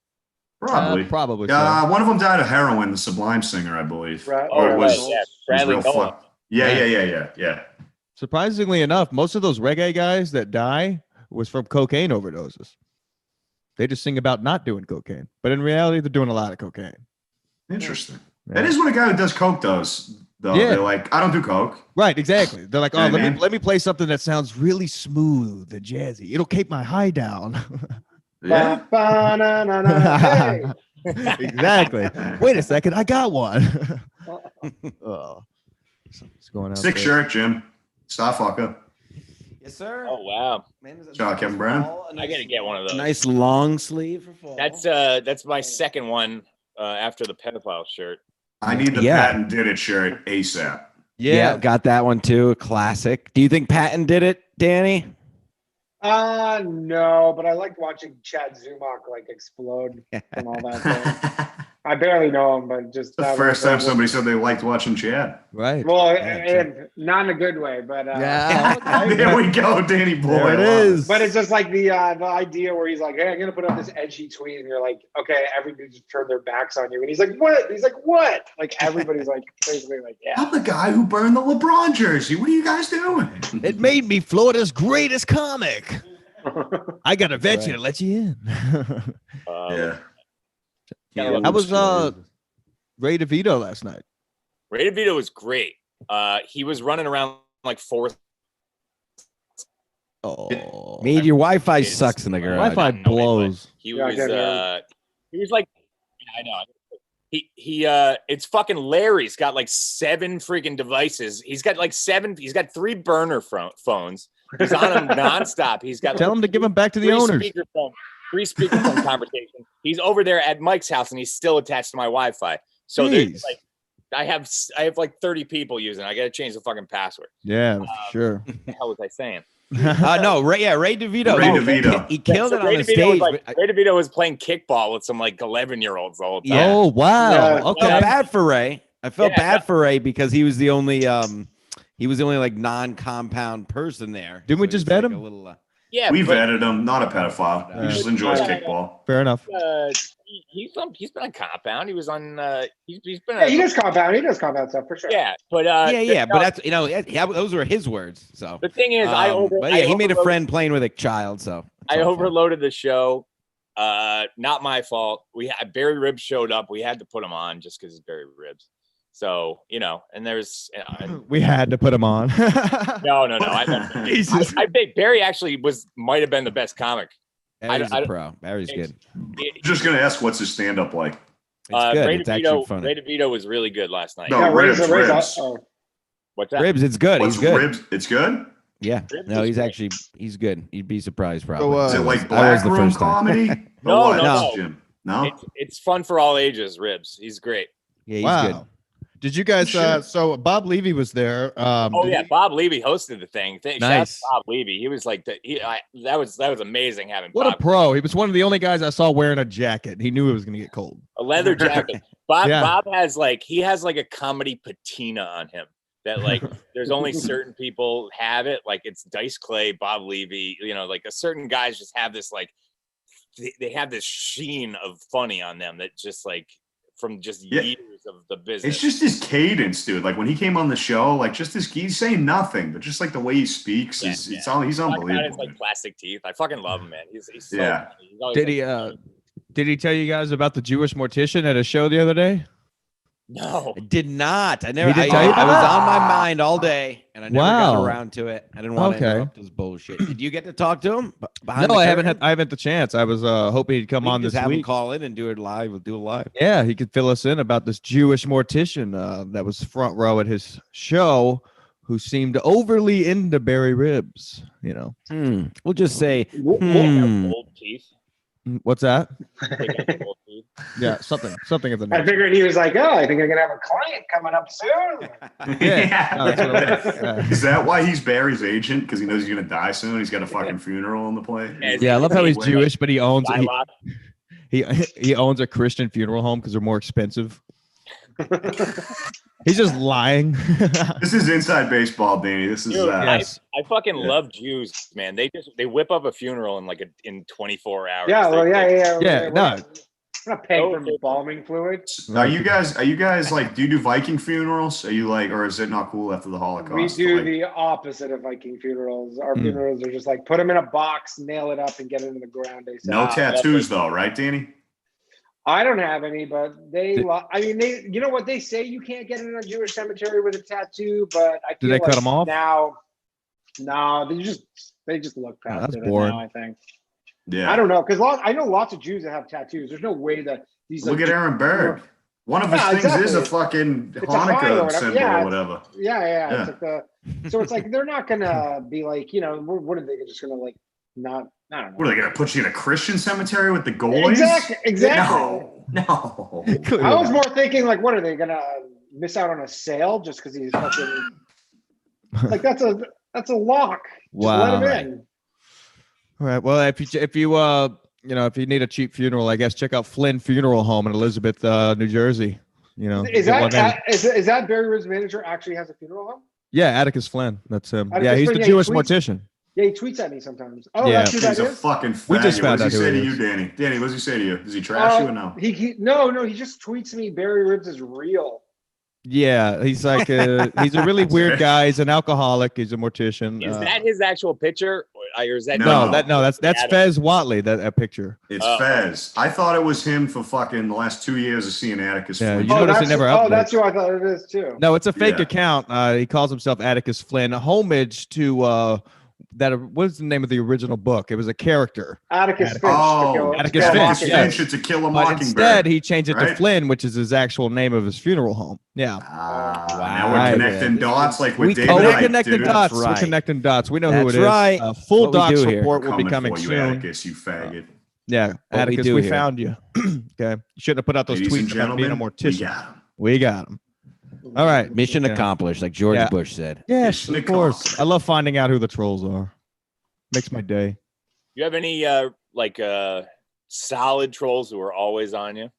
Probably. Probably. One of them died of heroin. The Sublime singer, I believe. Right. Or it was. Bradley Noel. Yeah. Surprisingly enough, most of those reggae guys that die was from cocaine overdoses. They just sing about not doing cocaine, but in reality, they're doing a lot of cocaine. Interesting. Yeah. That is what a guy who does coke does. Though. Yeah. They're like, I don't do coke. Right, exactly. They're like, oh, Yeah, let me play something that sounds really smooth and jazzy. It'll keep my high down. Yeah. Hey. Exactly. Wait a second, I got one. What's going on? Sick shirt, Jim. Star fucker. Yes, sir. Oh wow. Ciao, Kevin Brennan. I gotta get one of those. Nice long sleeve for fall. That's my second one after the pedophile shirt. I need the Patton Did It shirt ASAP. Yeah, got that one too. A classic. Do you think Patton did it, Danny? No, but I liked watching Chad Zumach like explode and all that stuff. I barely know him, but just The first time somebody said they liked watching Chad. Right. Well, and not in a good way, but There we go, Danny boy. There it is. But it's just like the idea where he's like, "Hey, I'm gonna put up this edgy tweet," and you're like, "Okay, everybody just turned their backs on you," and he's like, "What?" He's like, "What?" Like everybody's like, basically like, "Yeah." I'm the guy who burned the LeBron jersey. What are you guys doing? It made me Florida's greatest comic. I got to vet you to let you in. Yeah. How was Ray DeVito last night? Ray DeVito was great. He was running around like fourth Oh, made your Wi-Fi It's- sucks in the garage. Wi-Fi I don't know it, but blows. He Yeah, I was can't hear he was like, yeah, I know. It's fucking Larry's got like 7 freaking devices. He's got 3 burner phones. He's on them nonstop. He's got Tell him to give them back to the 3 owners. speakerphone, 3 speakerphone conversation. He's over there at Mike's house and he's still attached to my Wi-Fi. So there's Jeez. like, I have like 30 people using it. I got to change the fucking password. Yeah, sure. What the hell was I saying? No, Ray DeVito. Ray DeVito. He killed So it on Ray the DeVito stage. was but- Ray DeVito was playing kickball with some like 11-year-olds the whole time. Yeah. Oh wow. Yeah. I felt Okay. bad for Ray. I felt Yeah. bad for Ray because he was the only like non-compound person there. Didn't we So just he's bet like him? a little, Yeah, We but, vetted him, not a pedophile. He just enjoys Yeah. kickball. Fair enough. he's been on Compound. He was on. He's been. Yeah, he does compound. He does compound stuff for sure. Yeah, but yeah, but no, that's those were his words. So, the thing is, but yeah, he made a friend playing with a child. So it's I all fun. overloaded the show. Not my fault. Barry Ribs showed up. We had to put him on just because it's Barry Ribs. So and there's We had to put him on. no. I Jesus. I think Barry actually might have been the best comic. Barry's I- a pro. Barry's good. Just gonna ask, what's his stand-up like? It's good. Ray It's actually funny. Ray DeVito was really good last night. No, Yeah, ribs. What's that? Ribs, it's good. What's He's good. ribs? It's good. Yeah. Ribs No, is he's great. he's good. You'd be surprised probably. So, Is it like I was black the room first time. comedy? No, Or what, no. Jim? No. It's fun for all ages. Ribs. He's great. Yeah, he's Wow. good. Did you guys? Shit. So Bob Levy was there. Oh did yeah, he- Bob Levy hosted the thing. Shout out to Nice. Bob Levy. He was like that was amazing having What Bob. a pro. He was one of the only guys I saw wearing a jacket. He knew it was going to get cold. A leather jacket. Bob Yeah. Bob has a comedy patina on him that like there's only certain people have it. Like it's Dice Clay, Bob Levy, like a certain guys just have this like they have this sheen of funny on them that just like from just Yeah. years of the business. It's just his cadence, dude. Like when he came on the show, like just he's saying nothing, but just like the way he speaks Yeah, is yeah. he's Talk about his unbelievable. like man. plastic teeth. I fucking love him, man. He's so Yeah. funny. He's always Did like, he did he tell you guys about the Jewish mortician at a show the other day? No. I did not. I never. He I, didn't tell you I was that? on my mind all day, and I never got Wow. around to it. I didn't want Okay. to interrupt his bullshit. Did you get to talk to him? Behind No, the I haven't curtain? had the chance. I was hoping he'd come We on can just this have him week. call in and do it live. We'll do it live. Yeah, he could fill us in about this Jewish mortician that was front row at his show, who seemed overly into Barry Ribs. We'll just say. They got Hmm. gold teeth. What's that? They got gold teeth. Yeah, something of the I nature. figured he was like, oh, I think I'm gonna have a client coming up soon. Yeah. No, that's what it was. Yeah. Is that why he's Barry's agent? Because he knows he's gonna die soon. He's got a fucking funeral on the plate. Yeah, I love how he's Wait. Jewish, but he owns Lilac. he owns a Christian funeral home because they're more expensive. He's just lying. This is inside baseball, Danny. This is Dude, Yes. I fucking Yeah. love Jews, man. They whip up a funeral in 24 hours. Yeah, well, They- yeah. Yeah, no. We're not paying for embalming fluid. Are you guys like, do you do Viking funerals? Are you like, or is it not cool after the Holocaust? We to, do like- the opposite of Viking funerals. Our Hmm. funerals are just like put them in a box, nail it up, and get it in the ground. They say. no tattoos though, right, Danny? I don't have any, but they. You know what they say? You can't get in a Jewish cemetery with a tattoo, but I Do feel they cut like 'em off? now? No, they just look past that's it boring. now. I think. Yeah. I don't know because I know lots of Jews that have tattoos. There's no way that these. Look like, at Aaron Berg. One of his Yeah, things exactly. is a fucking It's a heart or Hanukkah whatever. symbol Yeah, or whatever. Yeah. Yeah. It's like so it's like they're not gonna be like what are they just gonna like not I don't know. What are they gonna put you in a Christian cemetery with the goalies? Exactly. No. I was more thinking like, what are they gonna miss out on a sale just because he's fucking like that's a lock. Just Wow. let him in. All right. Well, if you need a cheap funeral, I guess check out Flynn Funeral Home in Elizabeth, New Jersey. Is get one in. is that Barry Ribs' manager actually has a funeral home? Yeah, Atticus Flynn. That's him. Atticus Yeah, he's Flynn, the yeah, he Jewish tweets- mortician. Yeah, he tweets at me sometimes. Oh, Yeah. that's who that He's a is. fucking faggot. We just found what does he out say who to he you, is. Danny? Danny, what does he say to you? Does he trash you or no? No, he just tweets me. Barry Ribs is real. Yeah, he's like he's a really weird guy. He's an alcoholic. He's a mortician. Is that his actual picture, or is that No. that's Adam? Fez Watley. That picture. It's Oh. Fez. I thought it was him for fucking the last 2 years of seeing Atticus. Yeah, Flynn. you notice it that's, never oh, updates. that's who I thought it is too. No, it's a fake Yeah. account. He calls himself Atticus Flynn. Homage to what's the name of the original book? It was a character. Atticus Finch. Oh, Atticus Atticus Finch, Finch, yes. To Kill a But Mockingbird. instead, he changed it to right? Flynn, which is his actual name of his funeral home. Yeah. Now we're Right. connecting dots like with We- David We're Icke, connecting dude. dots. That's We're right. connecting dots. We know who That's it is. right. Full What we docs do here. report will be Coming coming for you, soon. Atticus, you faggot. Yeah, What we Atticus, do we here. found you. Okay, you shouldn't have put out those Ladies and tweets about being a gentlemen, we mortician. got him. We got him. All right. Mission Yeah. accomplished, like George Yeah. Bush said. Yes, Mission of course. accomplished. I love finding out who the trolls are. Makes my day. You have any solid trolls who are always on you,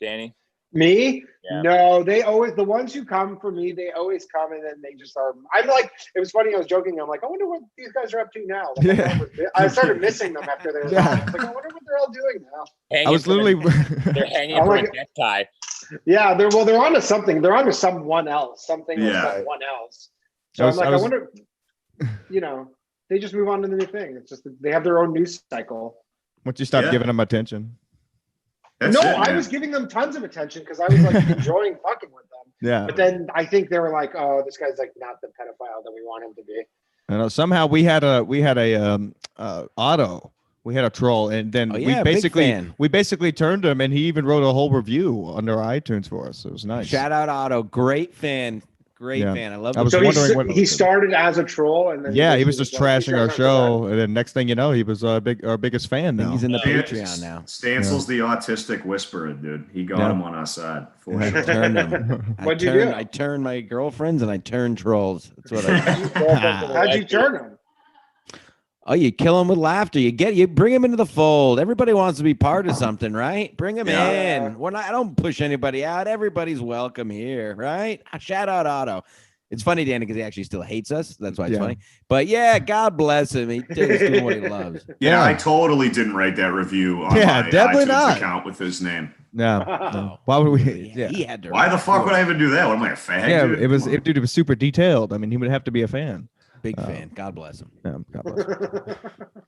Danny? Me? Yeah. No, they always, the ones who come for me, they always come and then they just are. I'm like, it was funny. I was joking. I'm like, I wonder what these guys are up to now. Like, Yeah. I started missing them after they were Yeah. gone. I was like, I wonder what they're all doing now. I was literally. They're hanging I'm from like- a necktie. Yeah, they're on to something. They're on to someone else. Something or Yeah. someone else. So I I was- wonder, they just move on to the new thing. It's just that they have their own news cycle. Once you stop Yeah. giving them attention. That's No, it, I man. was giving them tons of attention because I was like enjoying fucking with them. Yeah. But then I think they were like, "Oh, this guy's like not the pedophile that we want him to be." And somehow we had a Otto. We had a troll, and then Oh, yeah, big fan. we basically turned him, and he even wrote a whole review under iTunes for us. It was nice. Shout out Otto, great fan, great Yeah. fan. I love. I was So wondering what he started as a troll, and then Yeah, he was just basically trashing our like, "These guys show, and then next thing you know, he was our biggest fan now. He's in the Stan- Patreon now. Stansel's the autistic whisperer, dude. He got Yeah. him on our side. For Yeah. sure. Turn them. What'd you do? I turn my girlfriends and I turn trolls. That's what I. How'd you turn him? Oh, you kill them with laughter. You bring them into the fold. Everybody wants to be part of something, right? Bring them Yeah. in. I don't push anybody out. Everybody's welcome here, right? Shout out Otto. It's funny, Danny, because he actually still hates us. That's why it's Yeah. funny. But yeah, God bless him. He's doing what he loves. Yeah, I totally didn't write that review on Yeah, my definitely iTunes not. account with his name. No. Why would we? Yeah. He had to. Why the fuck would I even do that? What am I, a fag? Yeah, dude? it was. Come on. Dude, it was super detailed. I mean, he would have to be a fan. Big fan. God bless him. Yeah, God bless him. I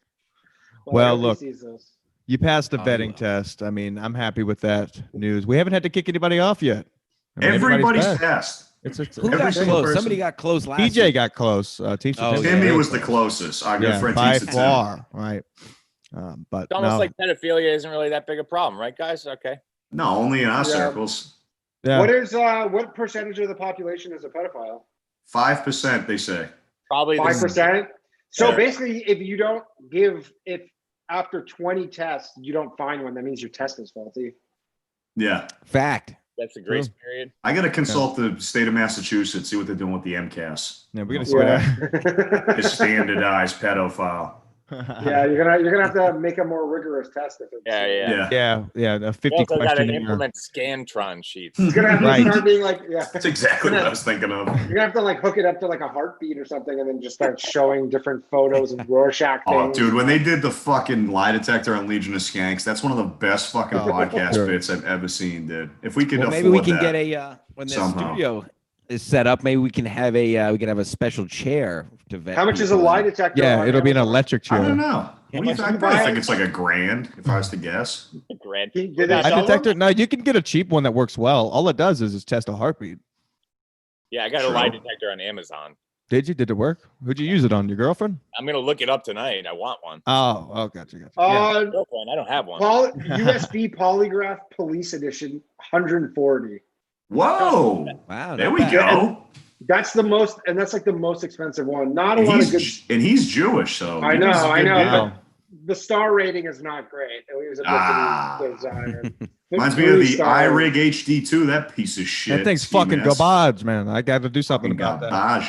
Well, hope he look. sees this. You passed the Oh, vetting you will. test. I mean, I'm happy with that news. We haven't had to kick anybody off yet. I mean, Everybody's passed. passed. It's Who Every got single close? person. Somebody got close last TJ week. got close. Teach Oh, Timmy yeah. was the closest. Our good Yeah, friend by Teach Tim. far, right? But It's almost no. like pedophilia isn't really that big a problem, right, guys? Okay. No, only in our Yeah. circles. Yeah. What percentage of the population is a pedophile? 5%, they say. Probably the 5%. So Yeah. basically, if after 20 tests you don't find one, that means your test is faulty. Yeah. Fact. that's the grace period. I got to consult the state of Massachusetts, see what they're doing with the MCAS. Yeah, we're gonna see what The standardized pedophile. Yeah, you're gonna have to make a more rigorous test if it's Yeah. yeah. A 50 You also got to question. implement Scantron sheets. It's gonna have to Right. start being like, yeah. That's exactly what I was thinking of. You're gonna have to like hook it up to like a heartbeat or something, and then just start showing different photos and Rorschach Oh, things. dude, when they did the fucking lie detector on Legion of Skanks, that's one of the best fucking podcast Sure. bits I've ever seen, dude. If we could Well, afford maybe we can that. get a when the somehow. studio is set up. Maybe we can have a special chair to vet. How much is a people lie in. detector? Yeah, on it'll be an Amazon? electric I don't chair. know. What do you think? I probably think it's like $1,000 if I was to guess. Grant. Did Would they that sell Lie sell detector? them? No, you can get a cheap one that works well. All it does is test a heartbeat. Yeah, I got a True. lie detector on Amazon. Did you? Did it work? Who'd you use it on? Your girlfriend? I'm gonna look it up tonight. I want one. Oh, gotcha. Yeah. Girlfriend, I don't have one. USB Polygraph Police Edition, 140. Whoa. Wow. There not we bad. go. That's the most, and that's like the most expensive one. Not a lot of good. And he's Jewish, so I maybe know, this is a I good know. deal. But the star rating is not great. It was a bit to desire. Reminds me of the 3 stars. iRig HD2, that piece of shit. That thing's Steve fucking S. garbage, man. I got to do something Fucking about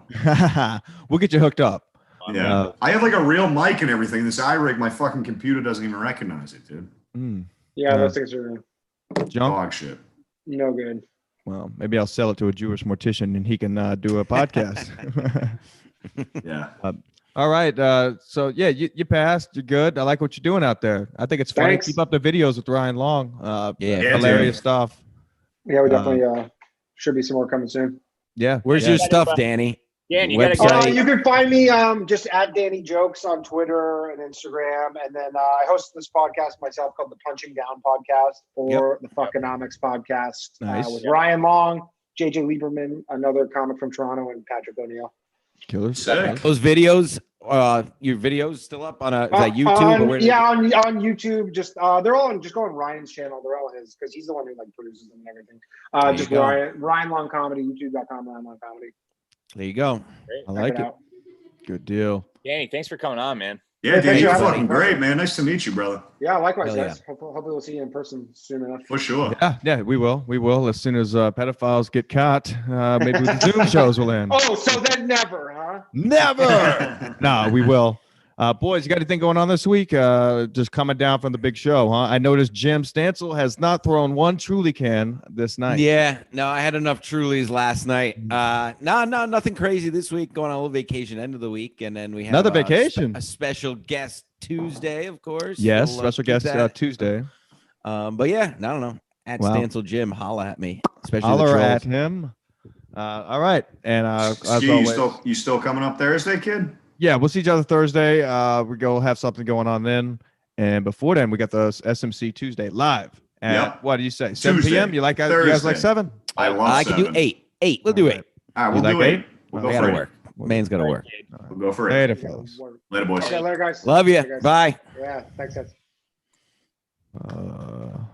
Garbaggio. We'll get you hooked up. Yeah. I have like a real mic and everything. This iRig, my fucking computer doesn't even recognize it, dude. Yeah, those things are Junk. Dog shit. no good. Well, maybe I'll sell it to a Jewish mortician and he can do a podcast. Yeah. All right. So yeah, you passed. You're good. I like what you're doing out there. I think it's funny. Thanks. Keep up the videos with Ryan Long. Yeah, hilarious dude. stuff. Yeah, we definitely should be some more coming soon. Yeah. Where's yeah. your stuff, Danny? Dan, you gotta Website. get You can find me just at Danny Jokes on Twitter and Instagram, and then I host this podcast myself called the Punching Down Podcast or the Fuckonomics Podcast Nice. with Ryan Long, JJ Lieberman, another comic from Toronto, and Patrick O'Neill. Killers. Sick. Those videos, your videos still up on is that YouTube? Or where on YouTube. Just they're all on. Just go on Ryan's channel. They're all his because he's the one who like produces them and everything. you Just go. Ryan Long Comedy. YouTube.com Ryan Long Comedy. There you go. I like it. out. Good deal. Danny, thanks for coming on, man. Yeah, dude, thanks you're for having fucking me. great, man. Nice to meet you, brother. Yeah, likewise, Hell yeah. guys. Hopefully we'll see you in person soon enough. For sure. Yeah, we will. As soon as pedophiles get caught, maybe the Zoom shows will end. Oh, so then never, huh? Never. No, we will. Boys, you got anything going on this week? Just coming down from the big show, huh? I noticed Jim Stansel has not thrown one Truly can this night. Yeah, no, I had enough Trulies last night. No, nothing crazy this week. Going on a little vacation end of the week, and then we have Another vacation. a special guest Tuesday, of course. Yes, We'll, special keep guest that. Tuesday. But yeah, I don't know. At Wow. Stancil Jim, holla at me. Especially Holler the at trolls. him. All right, and as Ski, always, you still coming up Thursday, kid? yeah, we'll see each other Thursday. We go have something going on then, and before then, we got the SMC Tuesday live. At, Yep. what do you say? 7 Tuesday, p.m. You like you guys like Thursday. 7? I love I can do 7. 8. 8. We'll do All 8. All right, You we'll like do 8. 8? We'll I go gotta for work. Man's gotta work. 8. We'll go for 8. Later, fellas. Later, boys. Okay, later, guys. Love you. Okay, guys. Bye. Yeah, thanks, guys.